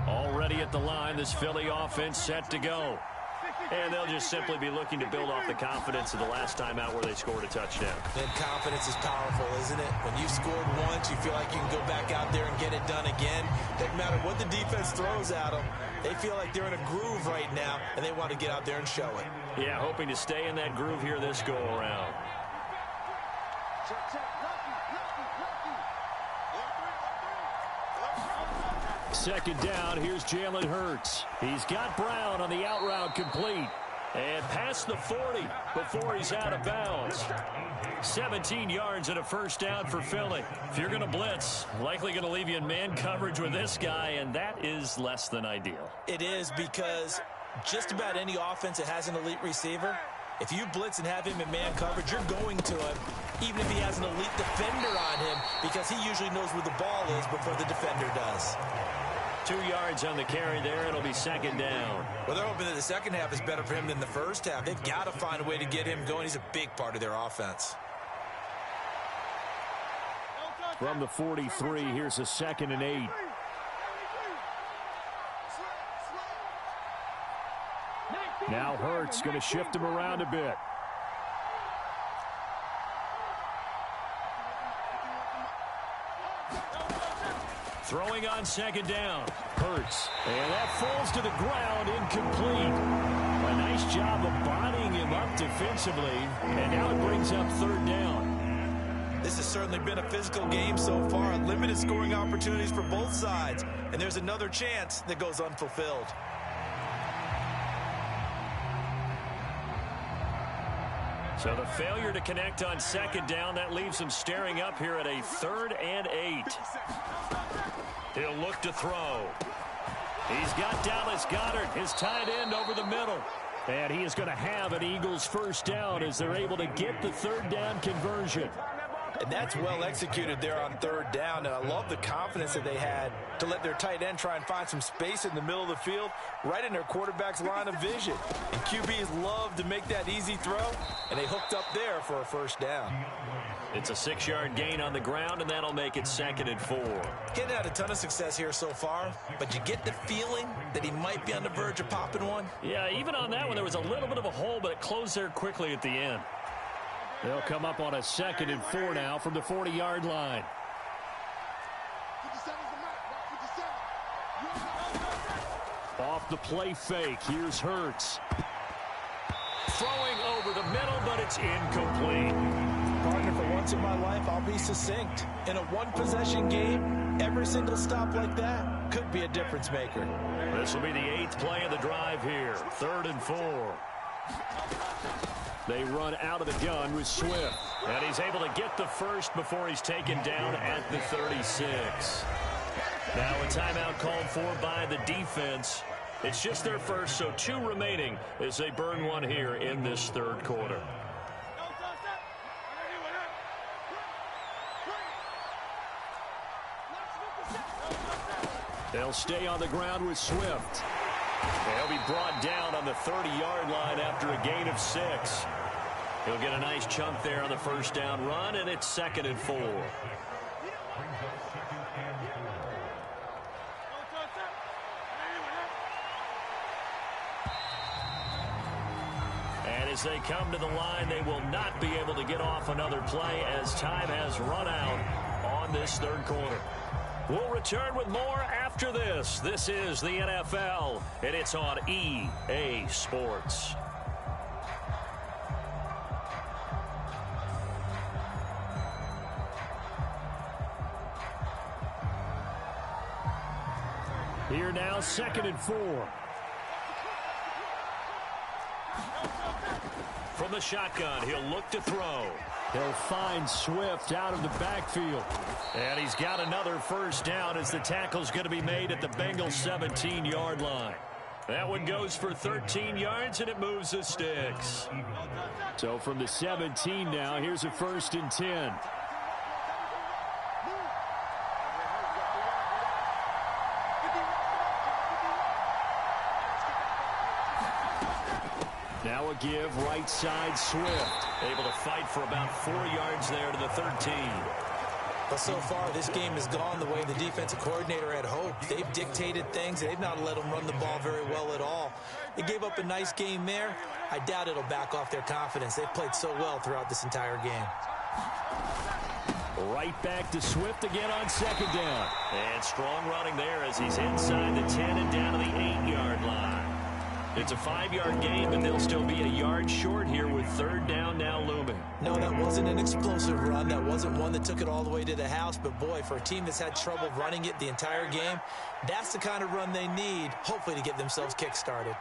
Already at the line, this Philly offense set to go. And they'll just simply be looking to build off the confidence of the last time out where they scored a touchdown. Then confidence is powerful, isn't it? When you've scored once, you feel like you can go back out there and get it done again. Doesn't matter what the defense throws at them. They feel like they're in a groove right now, and they want to get out there and show it. Yeah, hoping to stay in that groove here this go-around. Second down, here's Jalen Hurts. He's got Brown on the out route complete. And past the 40 before he's out of bounds. 17 yards and a first down for Philly. If you're going to blitz, likely going to leave you in man coverage with this guy, and that is less than ideal. It is, because just about any offense that has an elite receiver, if you blitz and have him in man coverage, you're going to him, even if he has an elite defender on him, because he usually knows where the ball is before the defender does. 2 yards on the carry there. It'll be second down. Well, they're hoping that the second half is better for him than the first half. They've got to find a way to get him going. He's a big part of their offense. From the 43, here's a 2nd and 8. Now Hurts going to shift him around a bit. Throwing on second down. Hurts. And that falls to the ground, incomplete. A nice job of bodying him up defensively. And now it brings up third down. This has certainly been a physical game so far. Limited scoring opportunities for both sides. And there's another chance that goes unfulfilled. So the failure to connect on second down, that leaves him staring up here at a 3rd and 8. He'll look to throw. He's got Dallas Goedert, his tight end, over the middle. And he is going to have an Eagles first down as they're able to get the third down conversion. And that's well executed there on third down. And I love the confidence that they had to let their tight end try and find some space in the middle of the field, right in their quarterback's line of vision. And QBs love to make that easy throw, and they hooked up there for a first down. It's a 6-yard gain on the ground, and that'll make it 2nd and 4. Getting had a ton of success here so far, but you get the feeling that he might be on the verge of popping one. Yeah, even on that one, there was a little bit of a hole, but it closed there quickly at the end. They'll come up on a 2nd and 4 now from the 40-yard line. Off the play fake, here's Hurts. Throwing over the middle, but it's incomplete. Partner, for once in my life, I'll be succinct. In a one-possession game, every single stop like that could be a difference maker. This will be the 8th play of the drive here. 3rd and 4. They run out of the gun with Swift. And he's able to get the first before he's taken down at the 36. Now a timeout called for by the defense. It's just their first, so 2 remaining as they burn one here in this 3rd quarter. They'll stay on the ground with Swift. He'll be brought down on the 30-yard line after a gain of 6. He'll get a nice chunk there on the first down run, and it's 2nd and 4. As they come to the line, they will not be able to get off another play as time has run out on this third quarter. We'll return with more after this. This is the NFL, and it's on EA Sports. Here now, 2nd and 4. From the shotgun, he'll look to throw. He'll find Swift out of the backfield. And he's got another first down as the tackle's going to be made at the Bengals 17-yard line. That one goes for 13 yards, and it moves the sticks. So from the 17 now, here's a 1st and 10. Now a give, right side, Swift. Able to fight for about 4 yards there to the 13. But so far, this game has gone the way the defensive coordinator had hoped. They've dictated things. They've not let them run the ball very well at all. They gave up a nice game there. I doubt it'll back off their confidence. They've played so well throughout this entire game. Right back to Swift again on 2nd down. And strong running there as he's inside the 10 and down to the 8-yard line. It's a 5-yard gain, but they'll still be a yard short here with 3rd down now looming. No, that wasn't an explosive run. That wasn't one that took it all the way to the house. But, boy, for a team that's had trouble running it the entire game, that's the kind of run they need, hopefully, to get themselves kick-started.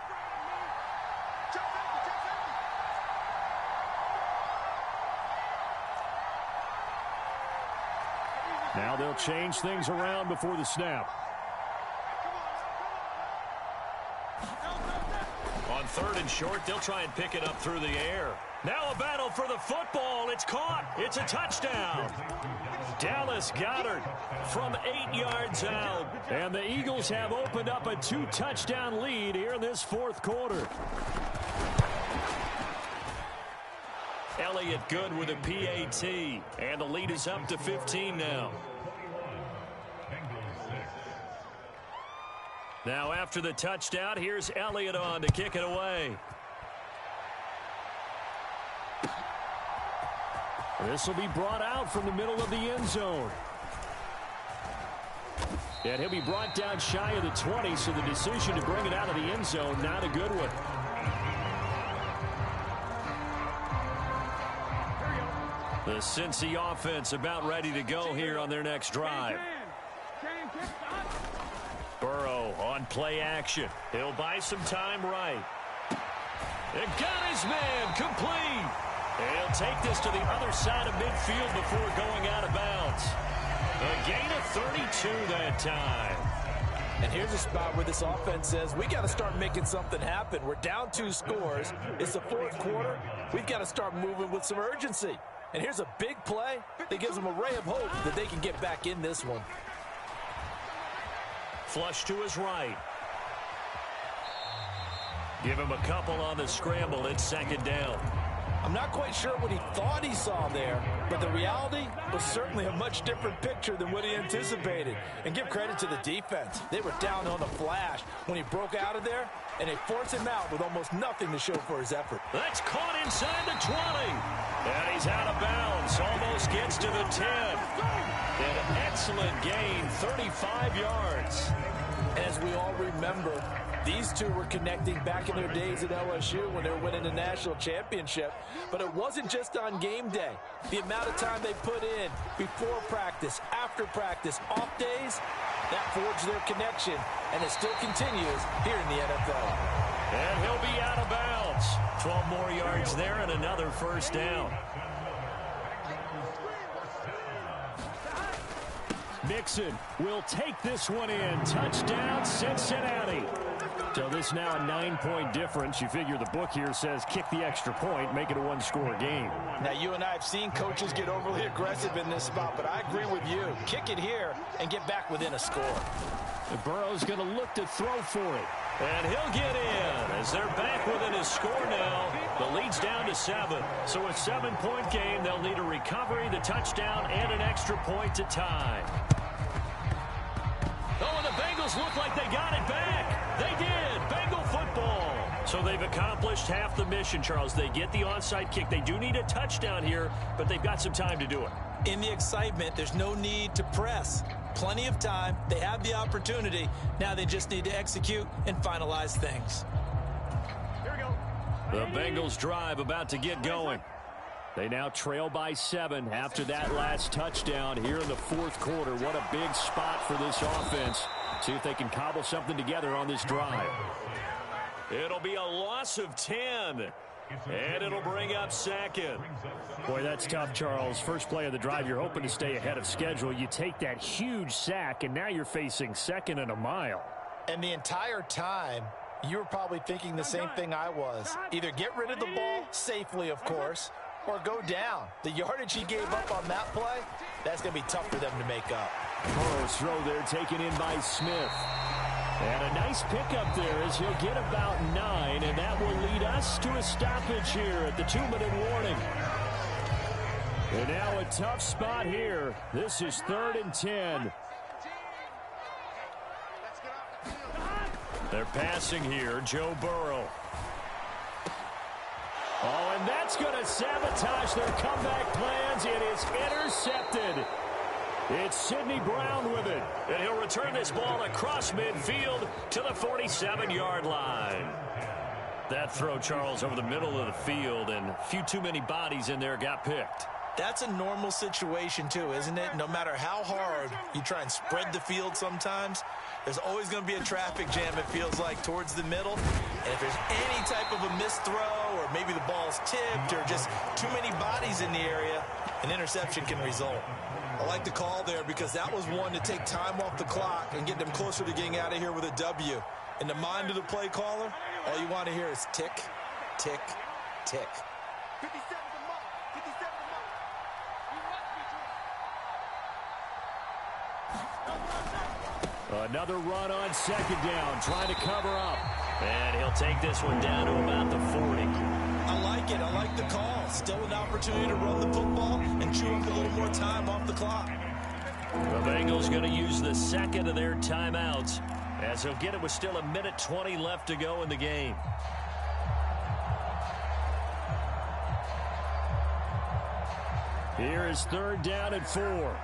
Now they'll change things around before the snap. On 3rd and short, they'll try and pick it up through the air. Now a battle for the football. It's caught. It's a touchdown. Dallas Goedert from 8 yards out. And the Eagles have opened up a 2-touchdown lead here in this 4th quarter. Elliott good with a PAT. And the lead is up to 15 now. Now after the touchdown, here's Elliott on to kick it away. This will be brought out from the middle of the end zone. And he'll be brought down shy of the 20, so the decision to bring it out of the end zone, not a good one. The Cincy offense about ready to go here on their next drive. Burrow on play action. He'll buy some time right. And got his man complete. He'll take this to the other side of midfield before going out of bounds. A gain of 32 that time. And here's a spot where this offense says, we got to start making something happen. We're down 2 scores. It's the 4th quarter. We've got to start moving with some urgency. And here's a big play that gives them a ray of hope that they can get back in this one. Flush to his right. Give him a couple on the scramble. It's 2nd down. I'm not quite sure what he thought he saw there, but the reality was certainly a much different picture than what he anticipated. And give credit to the defense. They were down on the flash when he broke out of there, and they forced him out with almost nothing to show for his effort. That's caught inside the 20. And he's out of bounds. Almost gets to the 10. An excellent gain, 35 yards. As we all remember, these two were connecting back in their days at LSU when they were winning the national championship. But it wasn't just on game day. The amount of time they put in before practice, after practice, off days, that forged their connection. And it still continues here in the NFL. And he'll be out of bounds. 12 more yards there and another first down. Mixon will take this one in. Touchdown, Cincinnati. So this now a 9-point difference. You figure the book here says kick the extra point, make it a 1-score game. Now, you and I have seen coaches get overly aggressive in this spot, but I agree with you. Kick it here and get back within a score. And Burrow's going to look to throw for it. And he'll get in as they're back within a score now. The lead's down to 7. So a 7-point game, they'll need a recovery, the touchdown, and an extra point to tie. Oh, and the Bengals look like they got it back. They did. Bengal football. So they've accomplished half the mission, Charles. They get the onside kick. They do need a touchdown here, but they've got some time to do it. In the excitement, there's no need to press. Plenty of time. They have the opportunity. Now they just need to execute and finalize things. The Bengals drive about to get going. They now trail by 7 after that last touchdown here in the fourth quarter. What a big spot for this offense. See if they can cobble something together on this drive. It'll be a loss of 10. And it'll bring up second. Boy, that's tough, Charles. First play of the drive, you're hoping to stay ahead of schedule. You take that huge sack, and now you're facing 2nd and a mile. And the entire time, you were probably thinking the same thing I was. Either get rid of the ball safely, of course, or go down. The yardage he gave up on that play, that's going to be tough for them to make up. Burrow's throw there taken in by Smith. And a nice pickup there as he'll get about 9, and that will lead us to a stoppage here at the 2-minute warning. And now a tough spot here. This is 3rd and 10. They're passing here, Joe Burrow. Oh, and that's going to sabotage their comeback plans. It is intercepted. It's Sidney Brown with it. And he'll return this ball across midfield to the 47-yard line. That throw, Charles, over the middle of the field, and a few too many bodies in there got picked. That's a normal situation, too, isn't it? No matter how hard you try and spread the field sometimes, there's always going to be a traffic jam, it feels like, towards the middle. And if there's any type of a missed throw, or maybe the ball's tipped, or just too many bodies in the area, an interception can result. I like the call there because that was one to take time off the clock and get them closer to getting out of here with a W. In the mind of the play caller, all you want to hear is tick, tick, tick. Another run on 2nd down, trying to cover up. And he'll take this one down to about the 40. I like it. I like the call. Still an opportunity to run the football and chew up a little more time off the clock. The Bengals going to use the 2nd of their timeouts as he'll get it with still 1:20 left to go in the game. Here is 3rd down and 4.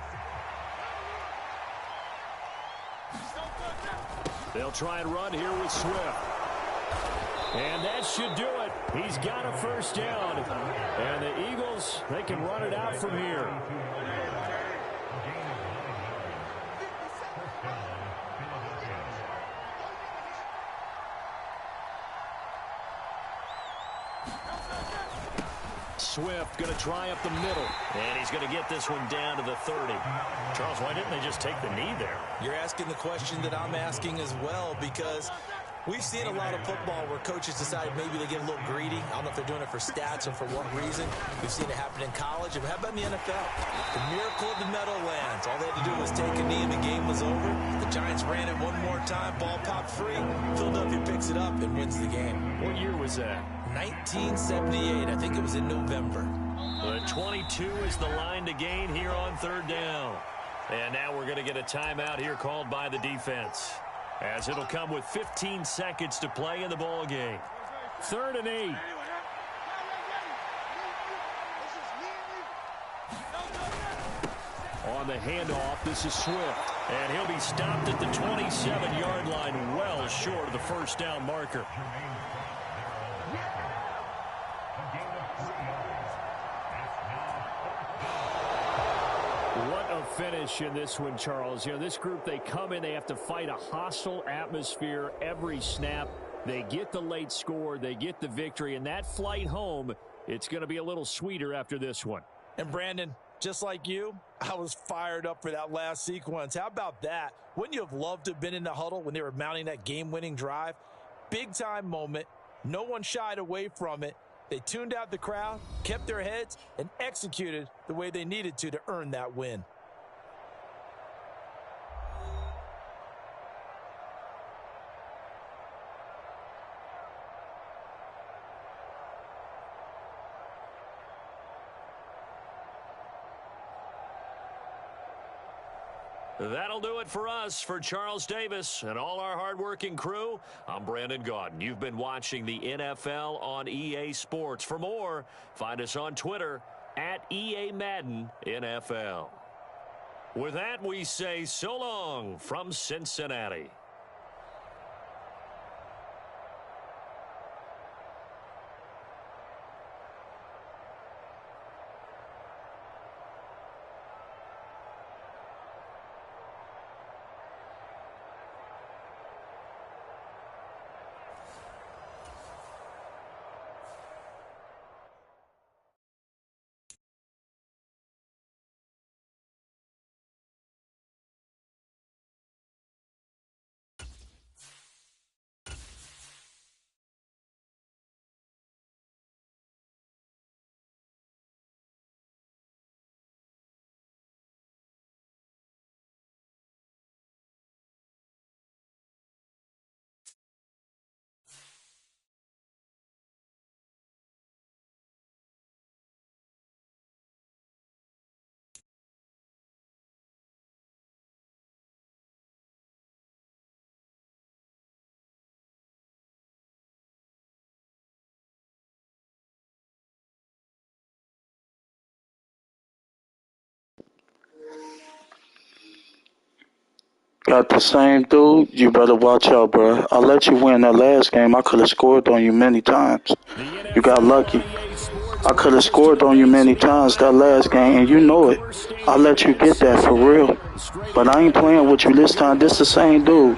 They'll try and run here with Swift. And that should do it. He's got a 1st down. And the Eagles, they can run it out from here. Swift going to try up the middle. And he's going to get this one down to the 30. Charles, why didn't they just take the knee there? You're asking the question that I'm asking as well, because we've seen a lot of football where coaches decide maybe they get a little greedy. I don't know if they're doing it for stats or for what reason. We've seen it happen in college. And how about in the NFL? The miracle of the Meadowlands. All they had to do was take a knee and the game was over. The Giants ran it one more time. Ball popped free. Philadelphia picks it up and wins the game. What year was that? 1978. I think it was in November. The 22 is the line to gain here on 3rd down. And now we're going to get a timeout here called by the defense, as it'll come with 15 seconds to play in the ball game. 3rd and 8. On the handoff, this is Swift. And he'll be stopped at the 27-yard line, well short of the 1st down marker. What a finish in this one, Charles. You know, this group, they come in, they have to fight a hostile atmosphere every snap. They get the late score, they get the victory, and that flight home, it's going to be a little sweeter after this one. And Brandon, just like you, I was fired up for that last sequence. How about that? Wouldn't you have loved to have been in the huddle when they were mounting that game-winning drive? Big-time moment. No one shied away from it. They tuned out the crowd, kept their heads, and executed the way they needed to earn that win. That'll do it for us. For Charles Davis and all our hardworking crew, I'm Brandon Gaudin. You've been watching the NFL on EA Sports. For more, find us on Twitter at EA Madden NFL. With that, we say so long from Cincinnati. Got the same dude. You better watch out, bro. I let you win that last game. I could have scored on you many times. You got lucky. I could have scored on you many times that last game, and you know it. I let you get that for real. But I ain't playing with you this time. This the same dude.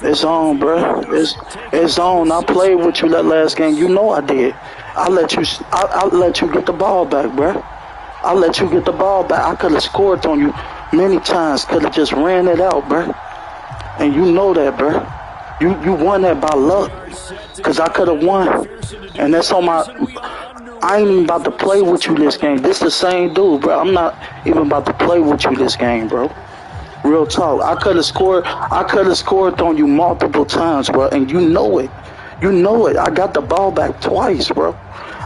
It's on, bro. It's on. I played with you that last game. You know I did. I let you get the ball back, bro. I let you get the ball back. I could have scored on you many times. Could have just ran it out, bro. And you know that, bro. You won that by luck. Because I could have won. And that's on my... I ain't even about to play with you this game. This the same dude, bro. I'm not even about to play with you this game, bro. Real talk. I could have scored on you multiple times, bro. And you know it. You know it. I got the ball back twice, bro.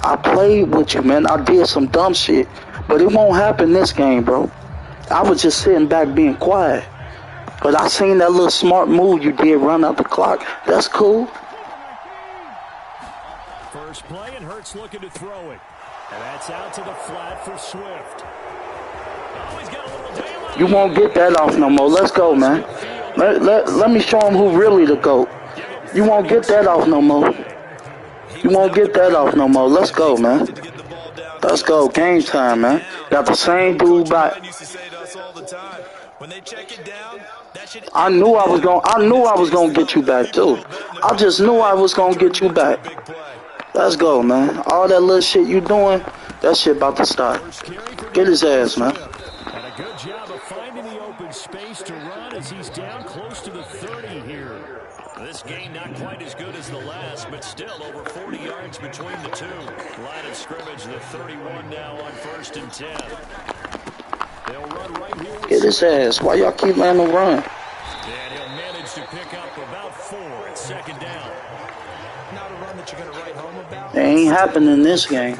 I played with you, man. I did some dumb shit. But it won't happen this game, bro. I was just sitting back being quiet. But I seen that little smart move you did, run out the clock. That's cool. First play, and Hurts looking to throw it. And that's out to the flat for Swift. Oh, he's got a little daylight. You won't get that off no more. Let's go, man. Let me show him who really the GOAT. You won't get that off no more. You won't get that off no more. Let's go, man. Let's go. Game time, man. Got the same dude back. I knew I was gonna get you back too. I just knew I was gonna get you back. Let's go, man. All that little shit you doing, that shit about to start. Get his ass, man. And a good job of finding the open space to run as he's down close to the 30 here. This game not quite as good as the last, but still over 40 yards between the two. Line of scrimmage, the 31 now on 1st and 10. They'll run right here. Get his ass. Why y'all keep letting him run? And he'll manage to pick up about 4 at 2nd down. Not a run that you're going to write home about. It ain't happening in this game.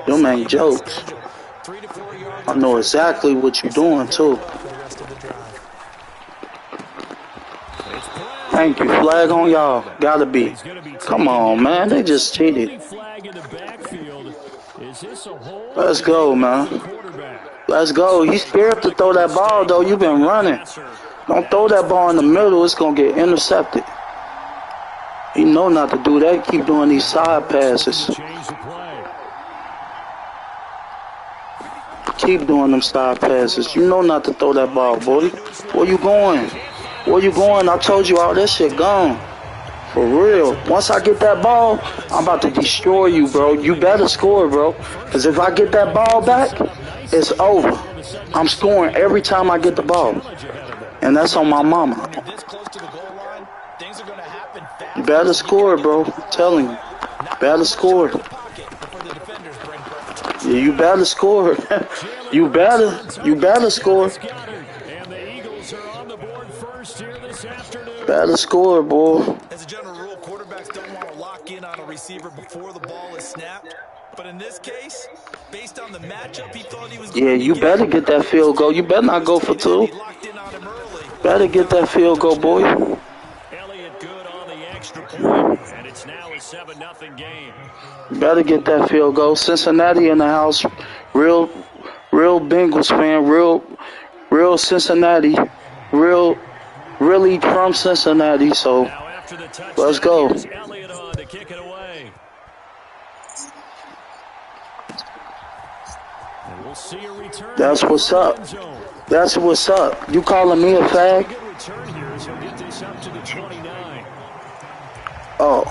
Them ain't jokes. I know exactly what you're doing, too. Thank you. Flag on y'all. Gotta be. Come on, man. They just cheated. Let's go, man. Let's go. He's scared to throw that ball, though. You've been running. Don't throw that ball in the middle. It's going to get intercepted. He know not to do that. Keep doing these side passes. Keep doing them side passes. You know not to throw that ball, boy. Where you going? Where you going? I told you all that shit gone. For real. Once I get that ball, I'm about to destroy you, bro. You better score, bro. Because if I get that ball back, it's over. I'm scoring every time I get the ball. And that's on my mama. You better score, bro. I'm telling you. Better score. Yeah, you better score. You better score. And the Eagles are on the board first here this afternoon. Better score, boy. As a general rule, quarterbacks don't want to lock in on a receiver before the ball is snapped. But in this case, based on the matchup, he thought he was going to You better get that field goal. You better not go for 2. Better get that field goal, boy. Elliott good on the extra point, and it's now a 7-0 game. You better get that field goal. Cincinnati in the house. Real Bengals fan. Real Cincinnati. Really from Cincinnati. So let's go. Elliott on to kick it away. And we'll see a return. That's what's up. That's what's up. You calling me a fag? Good return here as he'll get this up to the 29. Oh.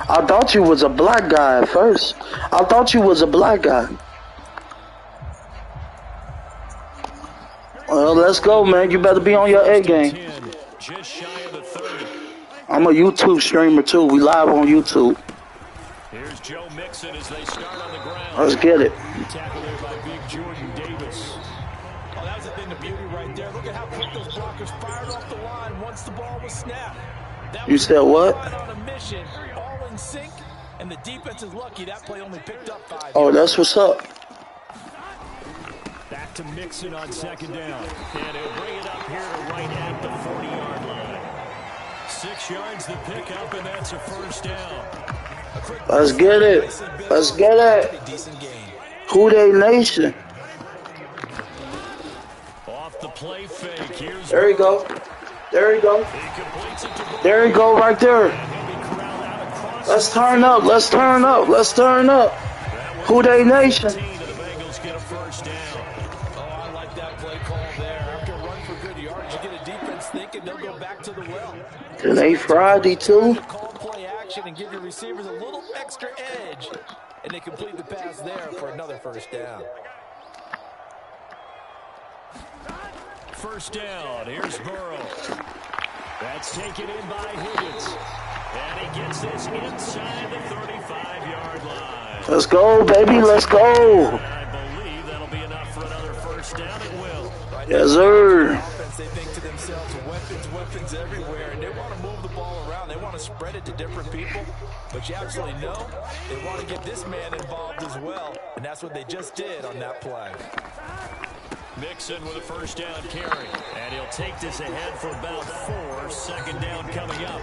I thought you was a black guy at first. I thought you was a black guy. Well, let's go, man. You better be on your A game. Just shy of the 30. I'm a YouTube streamer, too. We live on YouTube. Here's Joe Mixon as they start on the ground. Let's get it. Tackled there by Big Jordan Davis. Oh, that was a thing of beauty right there. Look at how quick those blockers fired off the line once the ball was snapped. You said what? On a mission, all in sync, and the defense is lucky that play only picked up 5. Oh, that's what's up. Back to Mixon on second down. And he'll bring it up here to right at the 40-yard line. 6 yards the pickup, and that's a first down. Let's get it. Let's get it. Who they nation? Off the play fake. Here's there you go. There you go. There you go right there. Let's turn up. Let's turn up. Let's turn up. Who they nation? Today Friday too. Call play action and give your receivers a little extra edge, and they complete the pass there for another first down. First down. Here's Burrow. That's taken in by Higgins, and he gets this inside the 35-yard line. Let's go, baby. Let's go. And I believe that'll be enough for another first down. It will. Yes, sir. They think to themselves, weapons everywhere, and they want to move the ball around. They want to spread it to different people, but you absolutely know they want to get this man involved as well, and that's what they just did on that play. Mixon with a first down carry, and he'll take this ahead for about 4. Second down coming up.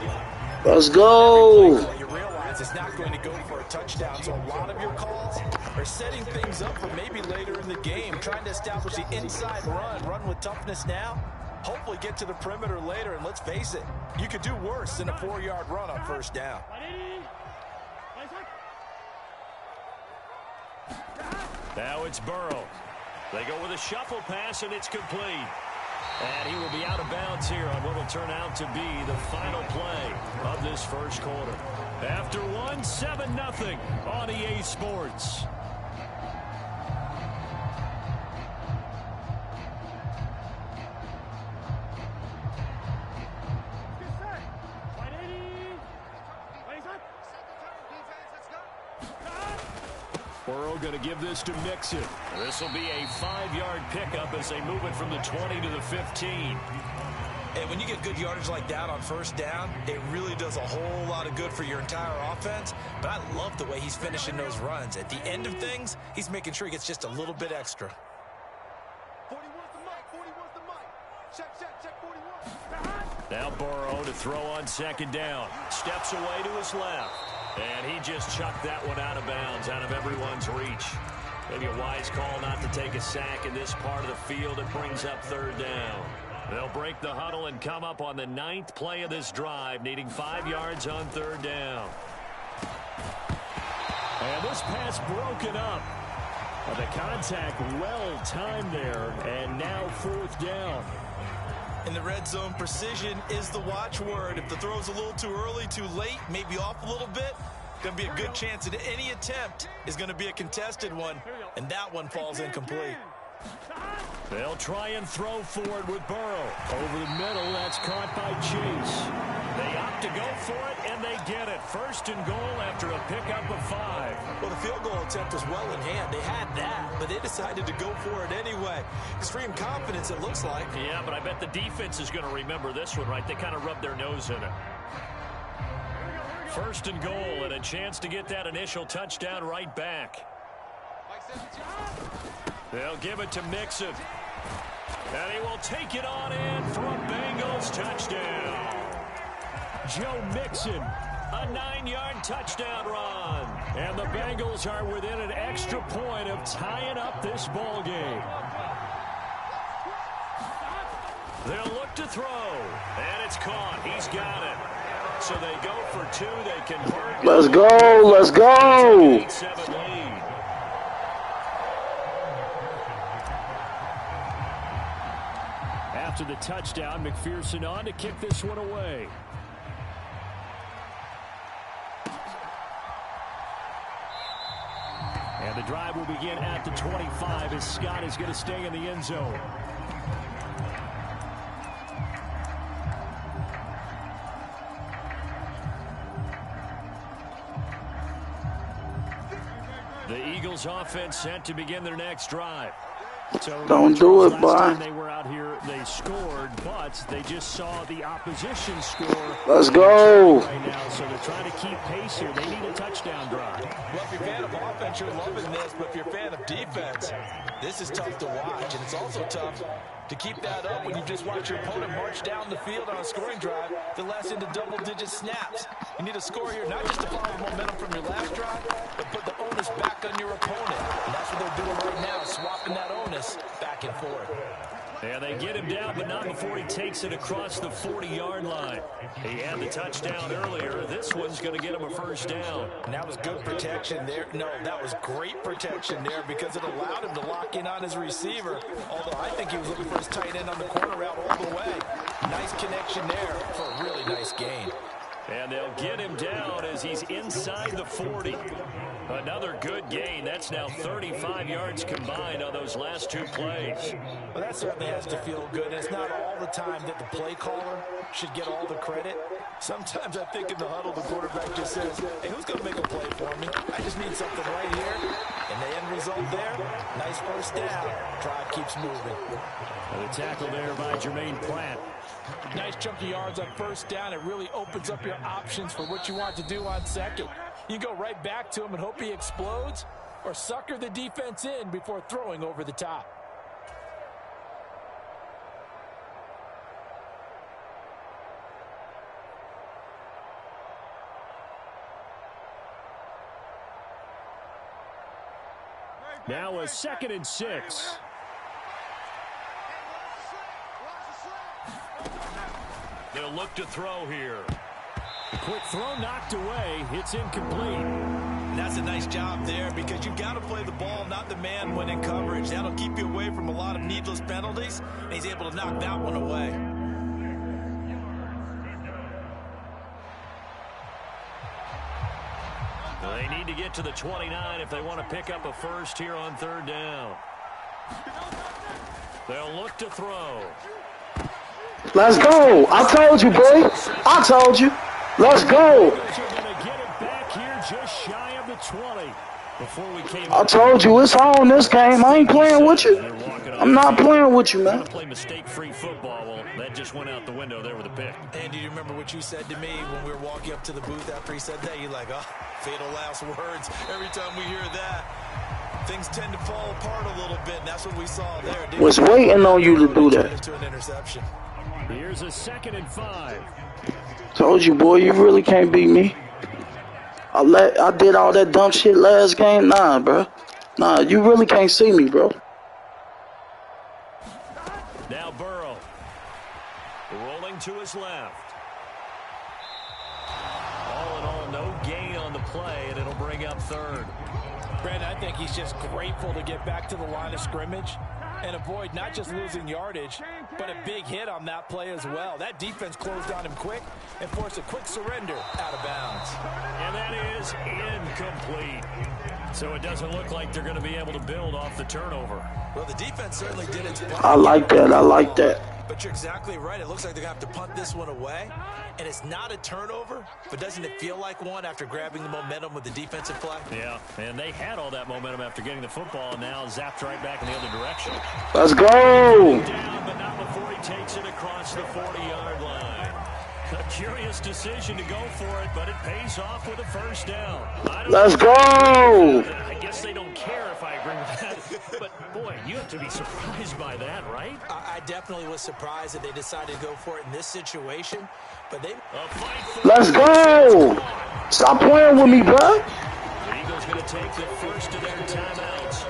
Let's go. You realize it's not going to go for a touchdown, so a lot of your calls are setting things up for maybe later in the game, trying to establish the inside run with toughness now, hopefully get to the perimeter later, and let's face it, you could do worse than a 4-yard run on first down. Now it's Burrow. They go with a shuffle pass, and it's complete. And he will be out of bounds here on what will turn out to be the final play of this first quarter. After 7-0 on EA Sports. Burrow going to give this to Mixon. This will be a 5-yard pickup as they move it from the 20 to the 15. And when you get good yardage like that on first down, it really does a whole lot of good for your entire offense. But I love the way he's finishing those runs. At the end of things, he's making sure he gets just a little bit extra. 40 wants the mic. 40 wants the mic. Check 41. Now Burrow to throw on second down. Steps away to his left. And he just chucked that one out of bounds, out of everyone's reach. Maybe a wise call not to take a sack in this part of the field. It brings up third down. They'll break the huddle and come up on the 9th play of this drive, needing 5 yards on third down. And this pass broken up. The contact well timed there, and now fourth down. In the red zone, precision is the watchword. If the throw's a little too early, too late, maybe off a little bit, going to be a good chance that any attempt is going to be a contested one, and that one falls incomplete. They'll try and throw forward with Burrow. Over the middle, that's caught by Chase. They opt to go for it, and they get it. First and goal after a pickup of 5. Well, the field goal attempt was well in hand. They had that, but they decided to go for it anyway. Extreme confidence, it looks like. Yeah, but I bet the defense is going to remember this one, right? They kind of rubbed their nose in it. First and goal, and a chance to get that initial touchdown right back. They'll give it to Mixon. And he will take it on in for a Bengals touchdown. Joe Mixon, a 9-yard touchdown run. And the Bengals are within an extra point of tying up this ball game. They'll look to throw. And it's caught. He's got it. So they go for 2. They convert. Let's go. Let's go. 8-7 lead. After the touchdown, McPherson on to kick this one away. And the drive will begin at the 25 as Scott is going to stay in the end zone. The Eagles offense set to begin their next drive. So Don't do it, boy. They were out here, they scored, but they just saw the opposition score. Let's go. Right now, so they're trying to keep pace here. They need a touchdown drive. Well, if you're a fan of offense, you're loving this, but if you're a fan of defense, this is tough to watch, and it's also tough to keep that up when you just watch your opponent march down the field on a scoring drive that lasts into double-digit snaps. You need a score here, not just to follow the momentum from your last drive, but put the onus back on your opponent. And that's what they're doing right now, swapping that onus back and forth. Yeah, they get him down, but not before he takes it across the 40-yard line. He had the touchdown earlier. This one's going to get him a first down. And that was good protection there. No, that was great protection there because it allowed him to lock in on his receiver. Although I think he was looking for his tight end on the corner route all the way. Nice connection there for a really nice gain. And they'll get him down as he's inside the 40. Another good gain. That's now 35 yards combined on those last 2 plays. Well, that certainly has to feel good. And it's not all the time that the play caller should get all the credit. Sometimes I think in the huddle, the quarterback just says, hey, who's going to make a play for me? I just need something right here. And the end result there, nice first down. Drive keeps moving. And the tackle there by Jermaine Pratt. Nice chunky yards on first down. It really opens up your options for what you want to do on second. You go right back to him and hope he explodes, or sucker the defense in before throwing over the top. Now a 2nd and 6. They'll look to throw here. The quick throw knocked away. It's incomplete. And that's a nice job there because you've got to play the ball, not the man when in coverage. That'll keep you away from a lot of needless penalties, and he's able to knock that one away. They need to get to the 29 if they want to pick up a first here on 3rd down. They'll look to throw. Let's go. I told you, boy. I told you. Let's go. They're going to get it back here just shy of the 20. Before we came I told you it's on this game. I ain't playing with you. I'm not playing with you, man. Play mistake-free football. Well, that just went out the window there with a pick. Andy, do you remember what you said to me when we were walking up to the booth after he said that? You're like, oh, fatal last words. Every time we hear that, things tend to fall apart a little bit, and that's what we saw there. Was waiting on you to do that. Into an interception. Here's a 2nd and 5. Told you, boy, you really can't beat me. I did all that dumb shit last game. Nah, bro. Nah, you really can't see me, bro. Now Burrow. Rolling to his left. All in all, no gain on the play, and it'll bring up 3rd. Brandon, I think he's just grateful to get back to the line of scrimmage and avoid not just losing yardage, but a big hit on that play as well. That defense closed on him quick and forced a quick surrender out of bounds. And that is incomplete. So it doesn't look like they're going to be able to build off the turnover. Well, the defense certainly did its part. I like that. I like that. But you're exactly right. It looks like they're going to have to punt this one away. And it's not a turnover, but doesn't it feel like one after grabbing the momentum with the defensive play? Yeah, and they had all that momentum after getting the football, and now zapped right back in the other direction. Let's go. Down, but not before he takes it across the 40-yard line. A curious decision to go for it, but it pays off with a first down. Let's go. I guess they don't care if I agree with that. But, boy, you have to be surprised by that, right? I definitely was surprised that they decided to go for it in this situation. But they... Let's go. Stop playing with me, bro. The Eagles going to take the first of their timeouts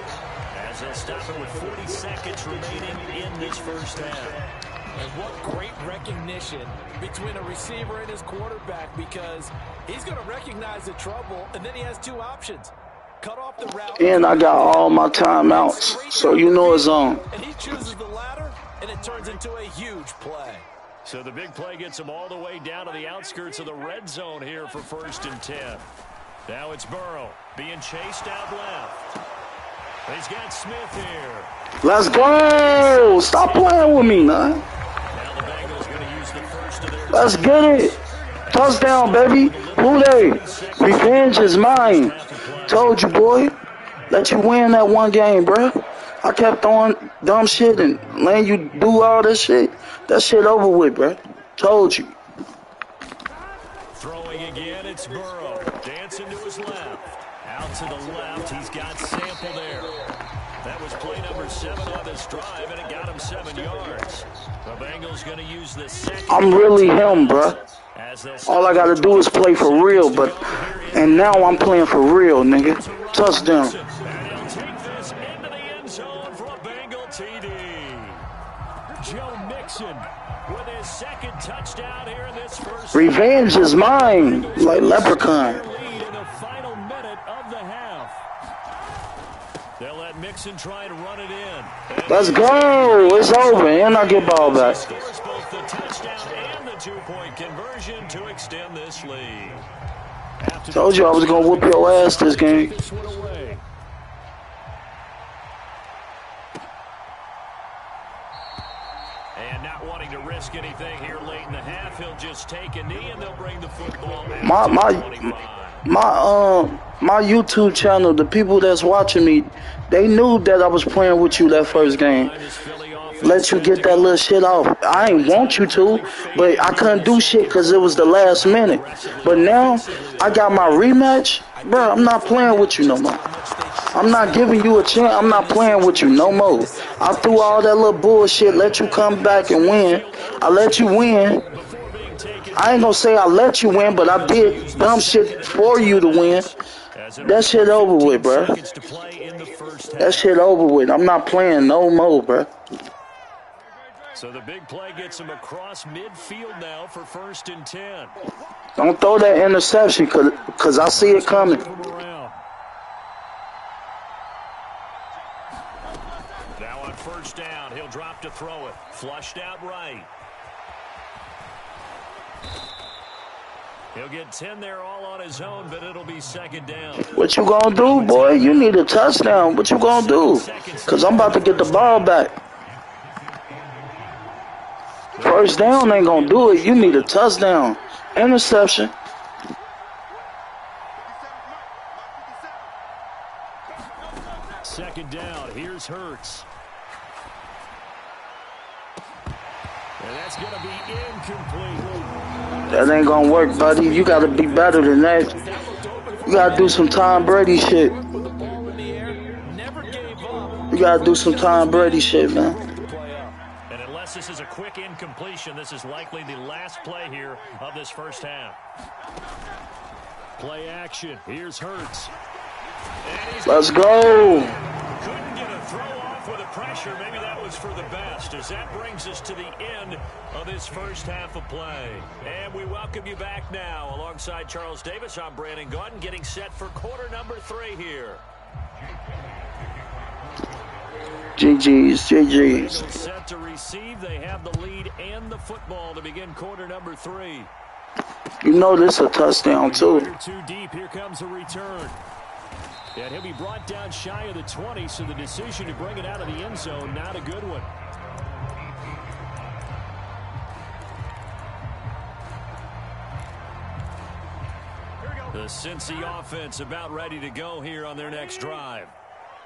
as they'll stop it with 40 seconds remaining in this first half. And what great recognition between a receiver and his quarterback, because he's going to recognize the trouble, and then he has two options. Cut off the route. And I got all my timeouts, so you know it's on. And he chooses the latter, and it turns into a huge play. So the big play gets him all the way down to the outskirts of the red zone here for 1st and 10. Now it's Burrow being chased out left. He's got Smith here. Let's go. Stop playing with me, man. Now the Bengals going to use the first of their... Let's get it. Touchdown, baby. Who they? Revenge is mine. Told you, boy. Let you win that one game, bro. I kept throwing dumb shit and letting you do all this shit. That shit over with, bro. Told you. Throwing again, it's Burrow. Dancing to his left. Out to the left, he's got Sample there. That was play number 7 on this drive, and it got him 7 yards. The Bengals going to use the second. I'm really him, bro. All I got to do is play for real, and now I'm playing for real, nigga. Touchdown. And he'll take this into the end zone for a Bengal TD. Joe Mixon with his second touchdown here in this first. Revenge is mine, like Leprechaun. They'll let Mixon try to run it in. Let's go. It's over, and I get ball back. Scores both the touchdown and the 2-point conversion to extend this lead. Told you I was gonna whoop your ass this game. And not wanting to risk anything here late in the half, he'll just take a knee and they'll bring the football back. My YouTube channel, the people that's watching me, they knew that I was playing with you that first game. Let you get that little shit off. I ain't want you to, but I couldn't do shit because it was the last minute. But now I got my rematch, bro. I'm not playing with you no more. I'm not giving you a chance. I'm not playing with you no more. I threw all that little bullshit, let you come back and win. I let you win. I ain't gonna say I let you win, but I did dumb shit for you to win. That shit over with, bro. That shit over with. I'm not playing no more, bro. So the big play gets him across midfield now for 1st and 10. Don't throw that interception because I see it coming. Now on 1st down, he'll drop to throw it. Flushed out right. He'll get 10 there all on his own, but it'll be 2nd down. What you gonna do, boy? You need a touchdown. What you gonna do? Because I'm about to get the ball back. 1st down ain't gonna do it. You need a touchdown. Interception. Second down. Here's Hurts. And that's going to be incomplete. That ain't gonna work, buddy. You gotta be better than that. You gotta do some Tom Brady shit. You gotta do some Tom Brady shit, man. And unless this is a quick incompletion, this is likely the last play here of this first half. Play action. Here's Hurts. Let's go. Couldn't get a throw off with the pressure. Maybe that was for the best, as that brings us to the end of this first half of play. And we welcome you back now. Alongside Charles Davis, I'm Brandon Gaudin, getting set for quarter number 3 here. GG's. Set to receive. They have the lead and the football to begin quarter number 3. You know this a touchdown, too. Too deep. Here comes a return. And he'll be brought down shy of the 20, so the decision to bring it out of the end zone, not a good one. The Cincy offense about ready to go here on their next drive.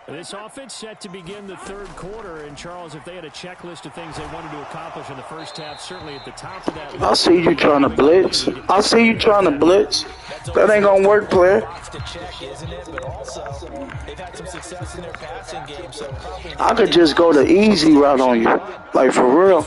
This offense set to begin the third quarter. And, Charles, if they had a checklist of things they wanted to accomplish in the first half, certainly at the top of that list. I see you trying to blitz. I see you trying to blitz. That ain't going to work, player. I could just go the easy route on you. Like, for real.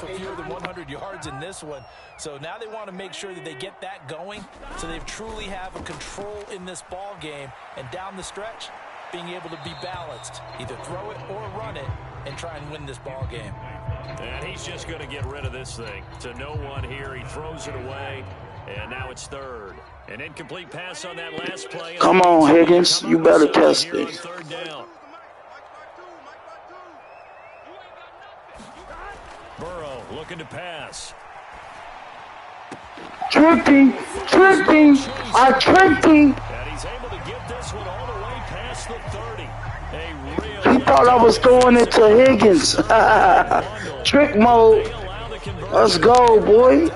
In this one. So now they want to make sure that they get that going so they truly have a control in this ball game, and down the stretch being able to be balanced, either throw it or run it and try and win this ball game. And he's just going to get rid of this thing to no one here. He throws it away, and now it's third. An incomplete pass on that last play. Come on, Higgins, you better test this. Third down. Burrow looking to pass. Tricked him. I tricked him. And he's able to get this one all the way past the 30. He thought I was throwing it to Higgins. Trick mode. Let's go, boy.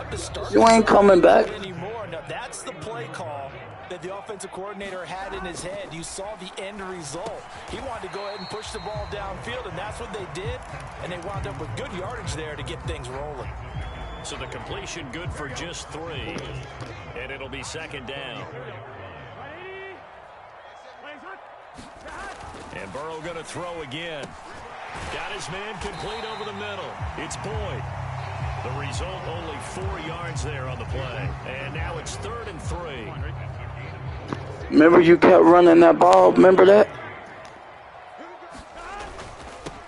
You ain't coming back. Now, that's the play call that the offensive coordinator had in his head. You saw the end result. He wanted to go ahead and push the ball downfield, and that's what they did. And they wound up with good yardage there to get things rolling. So the completion good for just 3. And it'll be second down. And Burrow going to throw again. Got his man complete over the middle. It's Boyd. The result, only 4 yards there on the play. And now it's 3rd and 3. Remember you kept running that ball? Remember that?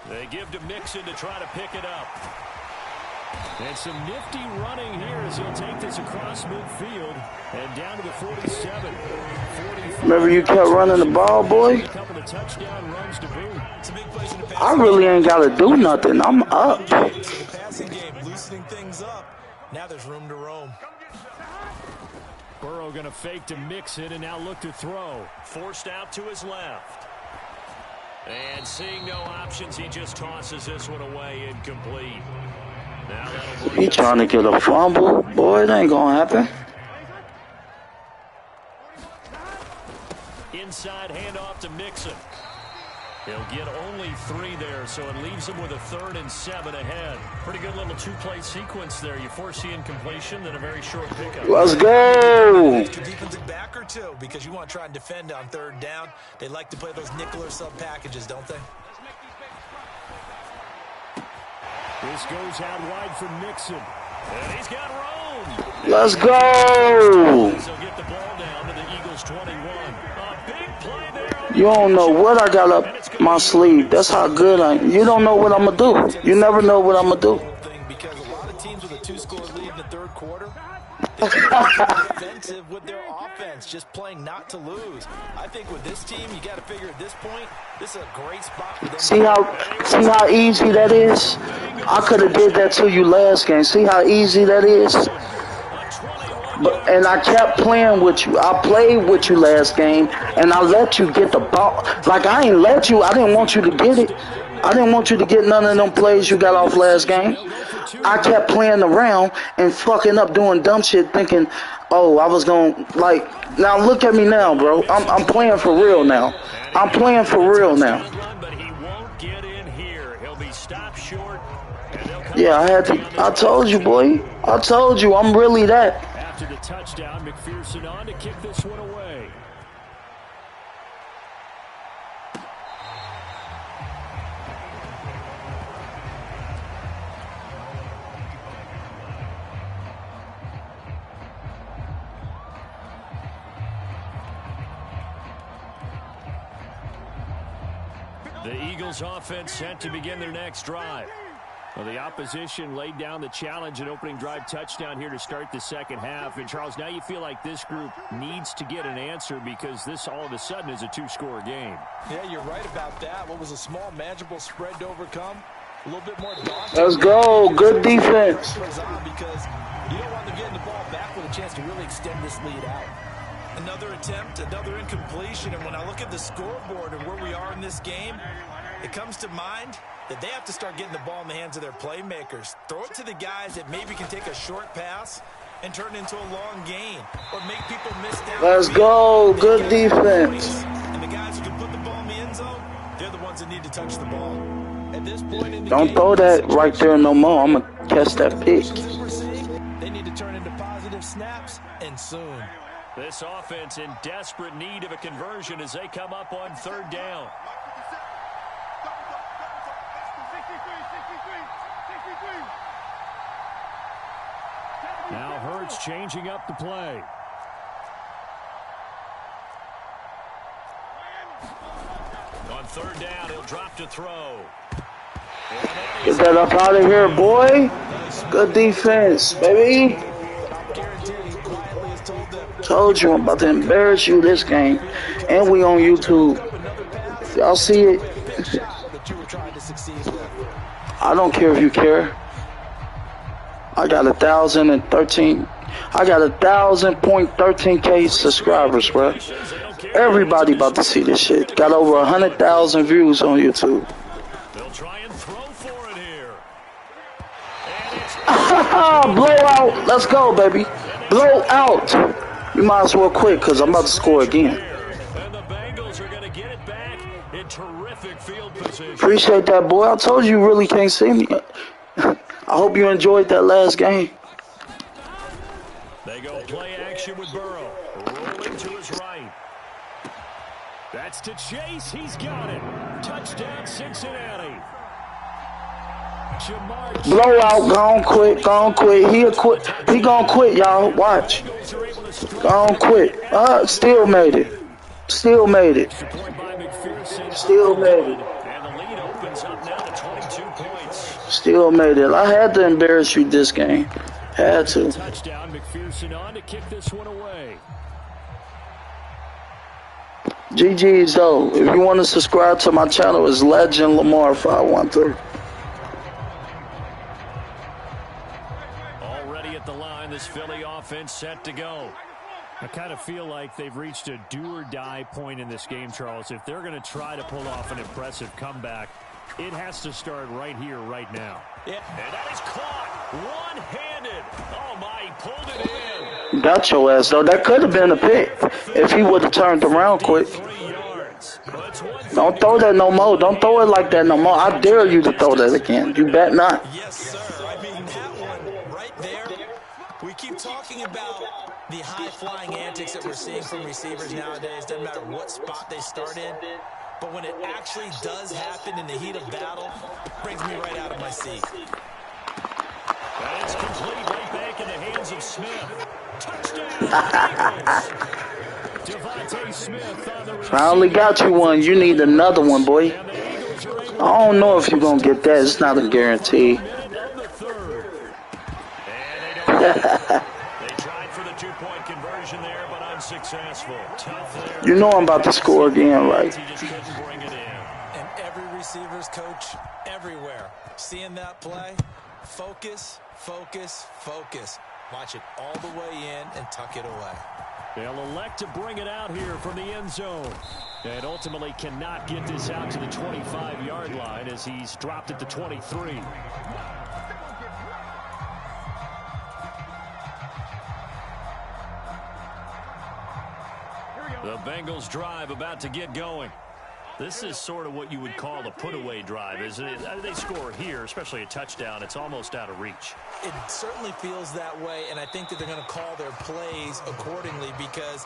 They give to Mixon to try to pick it up. And some nifty running here as he'll take this across midfield and down to the 47. Remember you kept running the ball, boy? A couple of touchdown runs to boot. I really ain't got to do nothing. I'm up. The passing game, loosening things up. Now there's room to roam. Burrow going to fake to Mixon and now look to throw. Forced out to his left. And seeing no options, he just tosses this one away incomplete. He trying to get a fumble? Boy, it ain't going to happen. Inside handoff to Mixon. He'll get only 3 there, so it leaves him with a 3rd and 7 ahead. Pretty good little 2-play sequence there. You force the incompletion, then a very short pickup. Let's go. Defensive back or 2, because you want to try and defend on 3rd down. They like to play those nickel or sub packages, don't they? This goes out wide for Mixon. And he's got room. Let's go. So get the ball down to the Eagles 21. A big play there. You don't know what I got up my sleeve. That's how good I am. You don't know what I'm going to do. You never know what I'm going to do. Because a lot of teams with a 2-score lead in the 3rd quarter, they're defensive with their offense, just playing not to lose. I think with this team, you got to figure at this point, this is a great spot for them. See how easy that is? I could have did that to you last game. See how easy that is? And I kept playing with you. I played with you last game, and I let you get the ball. Like, I ain't let you. I didn't want you to get it. I didn't want you to get none of them plays you got off last game. I kept playing around and fucking up doing dumb shit thinking, oh, I was going to, like, now look at me now, bro. I'm playing for real now. I'm playing for real now. Yeah, I told you, boy. I told you, I'm really that. After the touchdown, McPherson on to kick this one away. The Eagles offense set to begin their next drive. Well, the opposition laid down the challenge, an opening drive touchdown here to start the second half. And, Charles, now you feel like this group needs to get an answer because this all of a sudden is a 2-score game. Yeah, you're right about that. What was a small, manageable spread to overcome? A little bit more daunting. Let's go. Good defense. Because you don't want them getting the ball back with a chance to really extend this lead out. Another attempt, another incompletion. And when I look at the scoreboard and where we are in this game, it comes to mind that they have to start getting the ball in the hands of their playmakers. Throw it to the guys that maybe can take a short pass and turn it into a long gain or make people miss down. Let's go. Good defense. And the guys who can put the ball in the end zone, they're the ones that need to touch the ball. At this point in the Don't game, throw that right there no more. I'm going to catch that pick. They need to turn into positive snaps, and soon. This offense in desperate need of a conversion as they come up on third down. Now Hurts changing up the play. On third down, he'll drop to throw. Get that up out of here, boy. Good defense, baby. Told you I'm about to embarrass you this game. And we on YouTube. Y'all see it? I don't care if you care. I got 1,013. I got 1,000.13K subscribers, bro. Everybody about to see this shit. Got over 100,000 views on YouTube. They'll try and throw for it here. Blowout. Let's go, baby. Blow out. You might as well quit because I'm about to score again. And the Bengals are going to get it back in terrific field position. Appreciate that, boy. I told you really can't see me. I hope you enjoyed that last game. They go play action with Burrow. Rolling to his right. That's to Chase. He's got it. Touchdown, Cincinnati. Blowout. Gone quit. Gone quit. He'll quit. He gonna quit, y'all. Watch. Gone quit. Still made it. Still made it. Still made it. And the lead opens up now to 22 points. Still made it. I had to embarrass you this game. Had to. Touchdown, McPherson on to kick this one away. GG's though. If you want to subscribe to my channel, it's Legendlamar513. Already at the line, this Philly offense set to go. I kind of feel like they've reached a do-or-die point in this game, Charles. If they're going to try to pull off an impressive comeback, it has to start right here, right now. Yeah. And that is caught one-handed. Oh, my, he pulled it in. Got your ass, though. That could have been a pick if he would have turned around quick. Don't throw that no more. Don't throw it like that no more. I dare you to throw that again. You bet not. Yes, sir. I mean, that one right there, we keep talking about the high-flying antics that we're seeing from receivers nowadays. Doesn't matter what spot they start in. But when it actually does happen in the heat of battle, it brings me right out of my seat. And it's complete right back in the hands of Smith. Touchdown! Devontae Smith on the receiver. Finally got you one. You need another one, boy. I don't know if you're going to get that. It's not a guarantee. They tried for the two-point conversion there, but unsuccessful. Tough there. You know I'm about to score again, right? He just couldn't bring it in. And every receiver's coach everywhere, seeing that play, focus, focus, focus. Watch it all the way in and tuck it away. They'll elect to bring it out here from the end zone. And ultimately cannot get this out to the 25-yard line as he's dropped at the 23. The Bengals drive about to get going. This is sort of what you would call a put-away drive, isn't it? They score here, especially a touchdown. It's almost out of reach. It certainly feels that way, and I think that they're going to call their plays accordingly because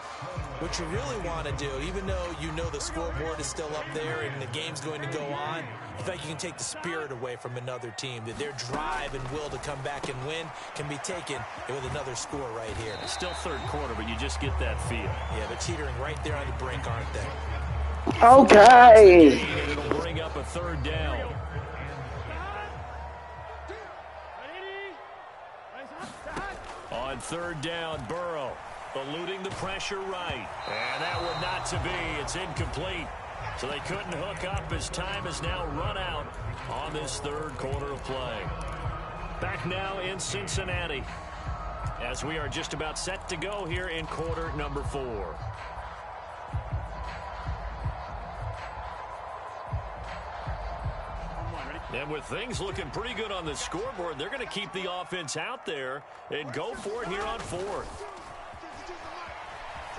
what you really want to do, even though you know the scoreboard is still up there and the game's going to go on, in fact, you can take the spirit away from another team, that their drive and will to come back and win can be taken with another score right here. It's still third quarter, but you just get that feel. Yeah, they're teetering right there on the brink, aren't they? Okay. It'll bring up a third down. On third down, Burrow eluding the pressure right. And that would not to be. It's incomplete. So they couldn't hook up as time is now run out on this third quarter of play. Back now in Cincinnati as we are just about set to go here in quarter number 4. And with things looking pretty good on the scoreboard, they're going to keep the offense out there and go for it here on fourth.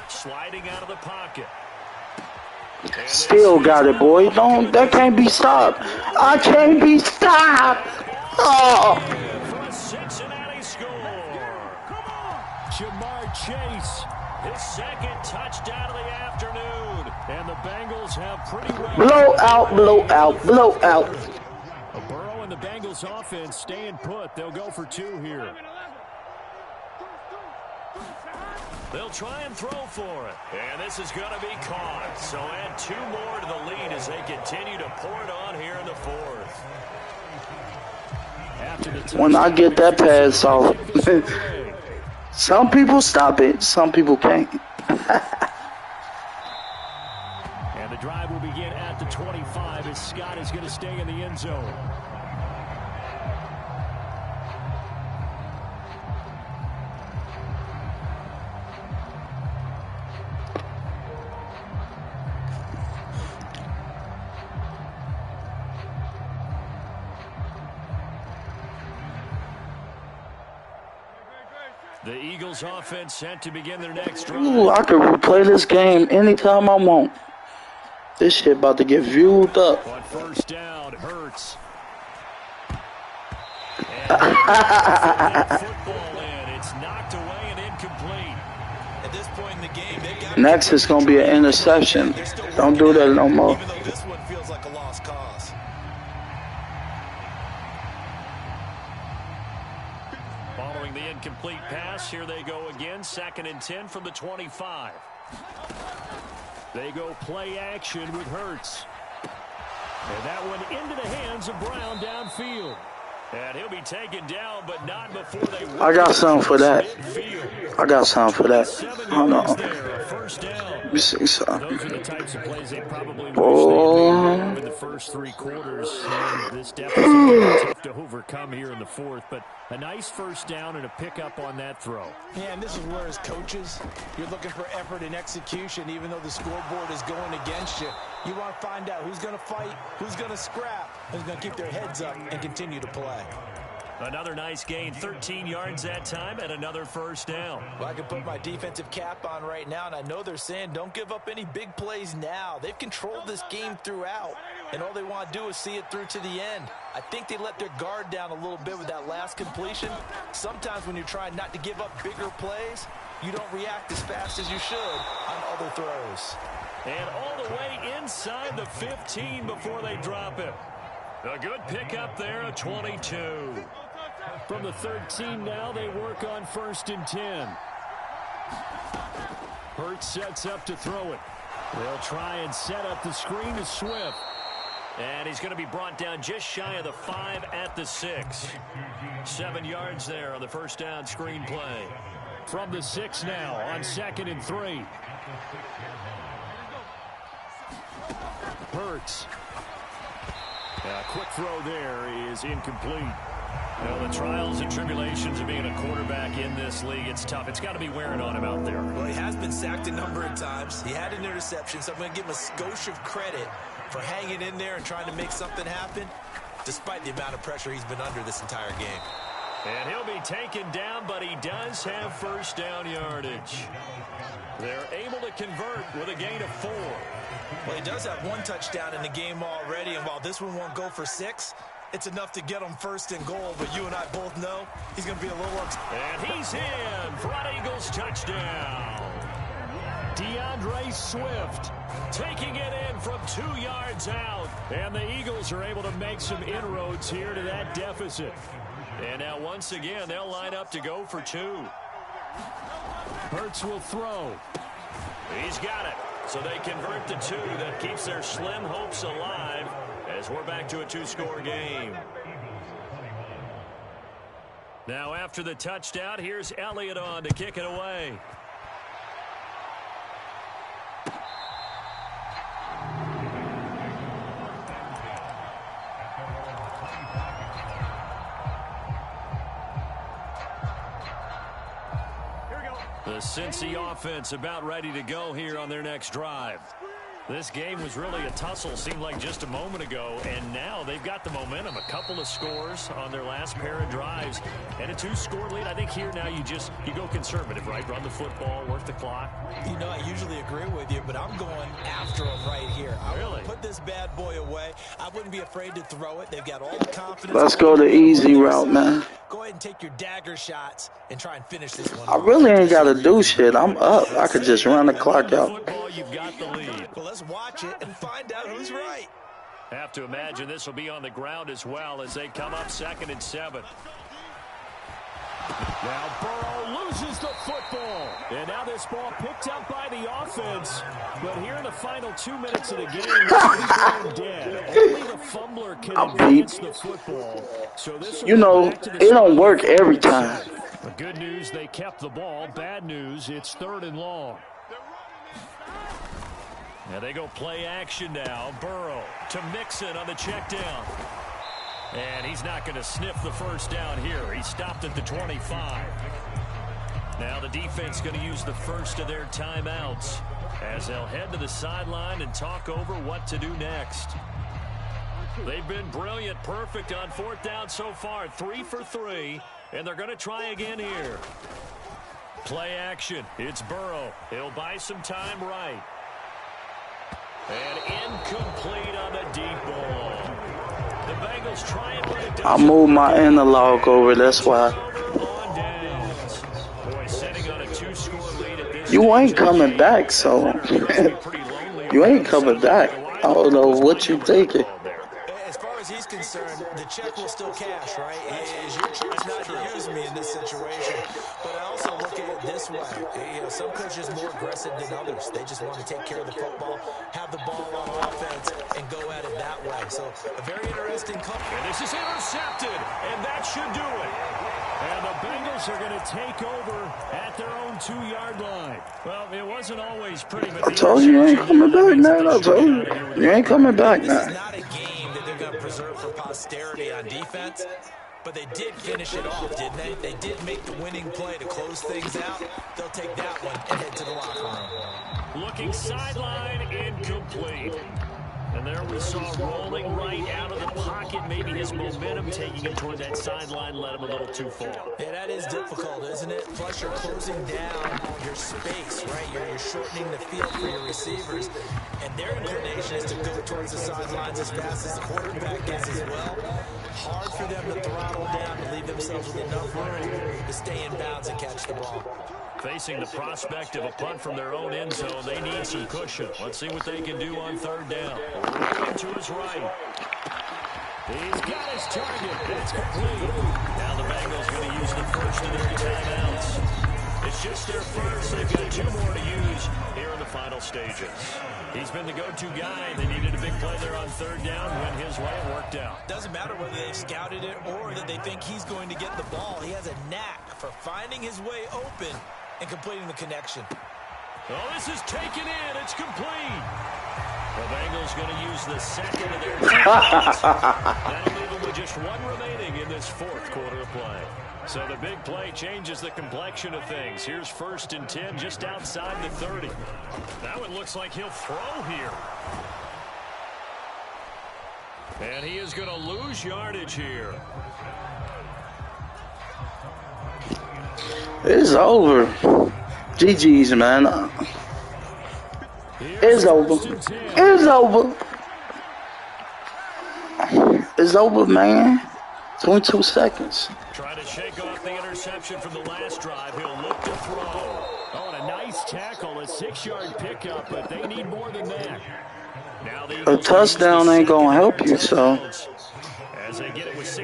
Sliding out of the pocket. Still got it, boy. That can't be stopped. I can't be stopped. Oh. For a Cincinnati score. Jamar Chase. His second touchdown of the afternoon. And the Bengals have pretty well. Blowout. Burrow and the Bengals offense staying put. They'll go for 2 here. They'll try and throw for it. And this is going to be caught. So add 2 more to the lead as they continue to pour it on here in the fourth. When I get that pass off, some people stop it, some people can't. And the drive will begin at the 25 as Scott is going to stay in the end zone. The Eagles offense set to begin their next drive. Ooh, I could replay this game anytime I want. This shit about to get viewed up. On first down, Hurts. And football in. It's knocked away and incomplete. At this point in the game, they've got Next is going to be an interception. Don't do that no more. even though this one feels like a lost cause. Following the incomplete pass, here they go again. 2nd and 10 from the 25. They go play action with Hurts. And that one into the hands of Brown downfield. And he'll be taken down, but not before they... I got something for that. Hold on. First down. Let me see something. Those are the types of plays they probably wish Oh. they had in the first 3 quarters. And this deficit is tough to overcome here in the fourth. But a nice first down and a pickup on that throw. Yeah, and this is where as coaches, you're looking for effort and execution. Even though the scoreboard is going against you, you want to find out who's going to fight, who's going to scrap, who's going to keep their heads up and continue to play. Another nice gain, 13 yards that time, and another first down. Well, I can put my defensive cap on right now, and I know they're saying don't give up any big plays now. They've controlled this game throughout, and all they want to do is see it through to the end. I think they let their guard down a little bit with that last completion. Sometimes when you're trying not to give up bigger plays, you don't react as fast as you should on other throws. And all the way inside the 15 before they drop it. A good pickup there, a 22. From the 13 now, they work on 1st and 10. Hurts sets up to throw it. They'll try and set up the screen to Swift. And he's going to be brought down just shy of the 5 at the 6. 7 yards there on the first down screen play. From the 6 now on 2nd and 3. Hurts. A quick throw there is incomplete. Well, the trials and tribulations of being a quarterback in this league, it's tough. It's got to be wearing on him out there. Well, he has been sacked a number of times. He had an interception, so I'm going to give him a skosh of credit for hanging in there and trying to make something happen, despite the amount of pressure he's been under this entire game. And he'll be taken down, but he does have first down yardage. They're able to convert with a gain of 4. Well, he does have 1 touchdown in the game already, and while this one won't go for 6, it's enough to get him 1st and goal, but you and I both know he's going to be a little upset. And he's in for an Eagles touchdown. DeAndre Swift Taking it in from 2 yards out. And the Eagles are able to make some inroads here to that deficit. And now once again, they'll line up to go for 2. Hurts will throw. He's got it. So they convert the 2. That keeps their slim hopes alive as we're back to a 2-score game. Now after the touchdown, here's Elliott on to kick it away. The Cincy offense about ready to go here on their next drive. This game was really a tussle, seemed like just a moment ago, and now they've got the momentum. A couple of scores on their last pair of drives, and a 2-score lead. I think here now you go conservative, right? Run the football, work the clock. You know, I usually agree with you, but I'm going after them right here. I want to put this bad boy away. I wouldn't be afraid to throw it. They've got all the confidence. Let's go the easy route, man. Go ahead and take your dagger shots and try and finish this one. I really ain't got to do shit. I'm up. I could just run the clock out. Football, you've got the lead. Well, let's watch it and find out who's right. Have to imagine this will be on the ground as well as they come up 2nd and 7. Now Burrow loses the football. And now this ball picked up by the offense. But here in the final 2 minutes of the game, it's dead. Only the fumbler can advance the football. So this, you know, it don't work every time. The good news, they kept the ball. Bad news, it's 3rd and long. Now they go play action now. Burrow to Mixon on the check down. And he's not going to sniff the first down here. He stopped at the 25. Now the defense going to use the first of their timeouts as they'll head to the sideline and talk over what to do next. They've been brilliant, perfect on 4th down so far. 3 for 3, and they're going to try again here. Play action. It's Burrow. He'll buy some time right. And incomplete on the deep ball. The Bengals try and put it down. I moved my analog over, that's why. Boy, sitting on a 2-score lead at this You ain't coming back, so you ain't coming back. I don't know what you thinking. As far as he's concerned, the check will still cash, right? It is your choice not to use me in this situation. But I also look at it this way. You know, some coaches more aggressive than others. They just want to take care of the football, have the ball on offense, and go at it that way. So a very interesting call. And this is intercepted, and that should do it. And the Bengals are going to take over at their own 2-yard line. Well, it wasn't always pretty, but I told you ain't coming back, man. I told you. You ain't coming back This now. is not a game that they're going to preserve for posterity on defense. But they did finish it off, didn't they? They did make the winning play to close things out. They'll take that one and head to the locker room. Looking sideline, incomplete. And there we saw rolling right out of the pocket. Maybe his momentum taking him toward that sideline led him a little too far. Yeah, that is difficult, isn't it? Plus, you're closing down your space, right? You're shortening the field for your receivers. And their inclination is to go towards the sidelines as fast as the quarterback is as well. Hard for them to throttle down and leave themselves with enough room to stay in bounds and catch the ball. Facing the prospect of a punt from their own end zone, they need some cushion. Let's see what they can do on 3rd down. Right to his right. He's got his target. It's complete. Now the Bengals going to use the first of their timeouts. It's just their first. They've got 2 more to use here in the final stages. He's been the go-to guy. They needed a big play there on 3rd down. Went his way and worked out. Doesn't matter whether they've scouted it or that they think he's going to get the ball. He has a knack for finding his way open and completing the connection. Oh, this is taken in. It's complete. The Bengals going to use the second of their timeouts. That'll leave them with just 1 remaining in this 4th quarter of play. So the big play changes the complexion of things. Here's 1st and 10 just outside the 30. That one looks like he'll throw here. And he is going to lose yardage here. It's over. GG's, man. It's over. It's over. It's over, man. 22 seconds. Trying to shake off the interception from the last drive. He'll look to throw. Oh, and a nice tackle, a 6-yard pickup, but they need more than that. Now A touchdown ain't gonna help you, so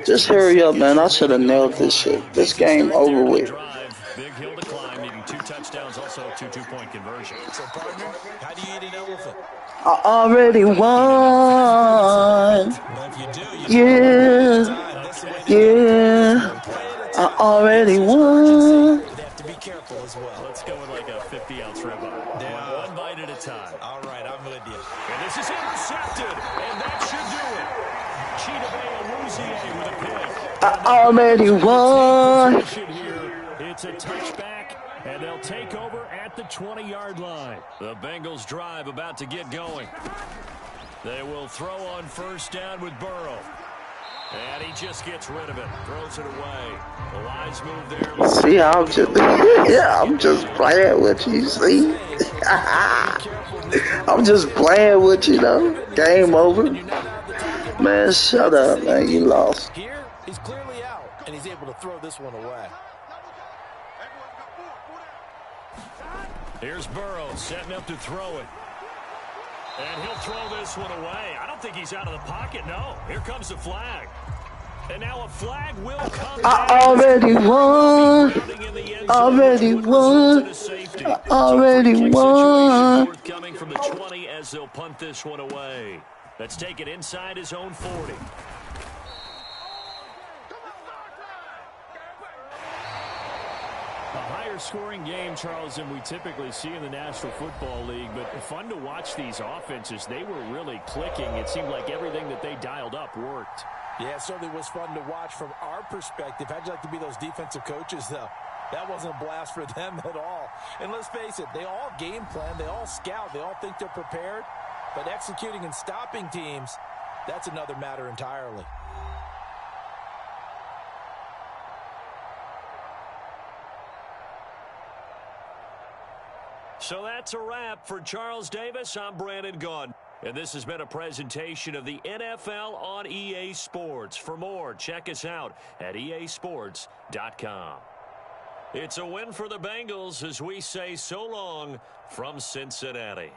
just hurry up, man. I should have nailed this shit. This game over with. Big hill to climb, needing 2 touchdowns, also 2 2-point conversions. So, partner, how do you eat an elephant? I already won. Well, if you do, Yeah. I already won. They have to be careful as well. Let's go with like a 50-ounce ribeye. Yeah. One bite at a time. All right, I'm with you. And this is intercepted, and that should do it. Cheetah Bay with a pick. I already won. It's a touchback, And they'll take over at the 20-yard line. The Bengals drive about to get going. They will throw on first down with Burrow. And he just gets rid of it. Throws it away. The wise move there. See how I'm just playing with you, see? I'm just playing with you, though. Game over. Man, shut up, man. You lost. Here, he's clearly out, and he's able to throw this one away. Here's Burrow setting up to throw it. And he'll throw this one away. I don't think he's out of the pocket, no. Here comes the flag. And now a flag will come. I already won. Already won. Already won. Coming from the 20 as they'll punt this one away. Let's take it inside his own 40. A higher scoring game, Charles, than we typically see in the National Football League, but fun to watch these offenses. They were really clicking. It seemed like everything that they dialed up worked. Yeah, it certainly was fun to watch from our perspective. How'd you like to be those defensive coaches, though? That wasn't a blast for them at all. And let's face it, they all game plan, they all scout, they all think they're prepared. But executing and stopping teams, that's another matter entirely. So that's a wrap for Charles Davis. I'm Brandon Gunn. And this has been a presentation of the NFL on EA Sports. For more, check us out at easports.com. It's a win for the Bengals as we say so long from Cincinnati.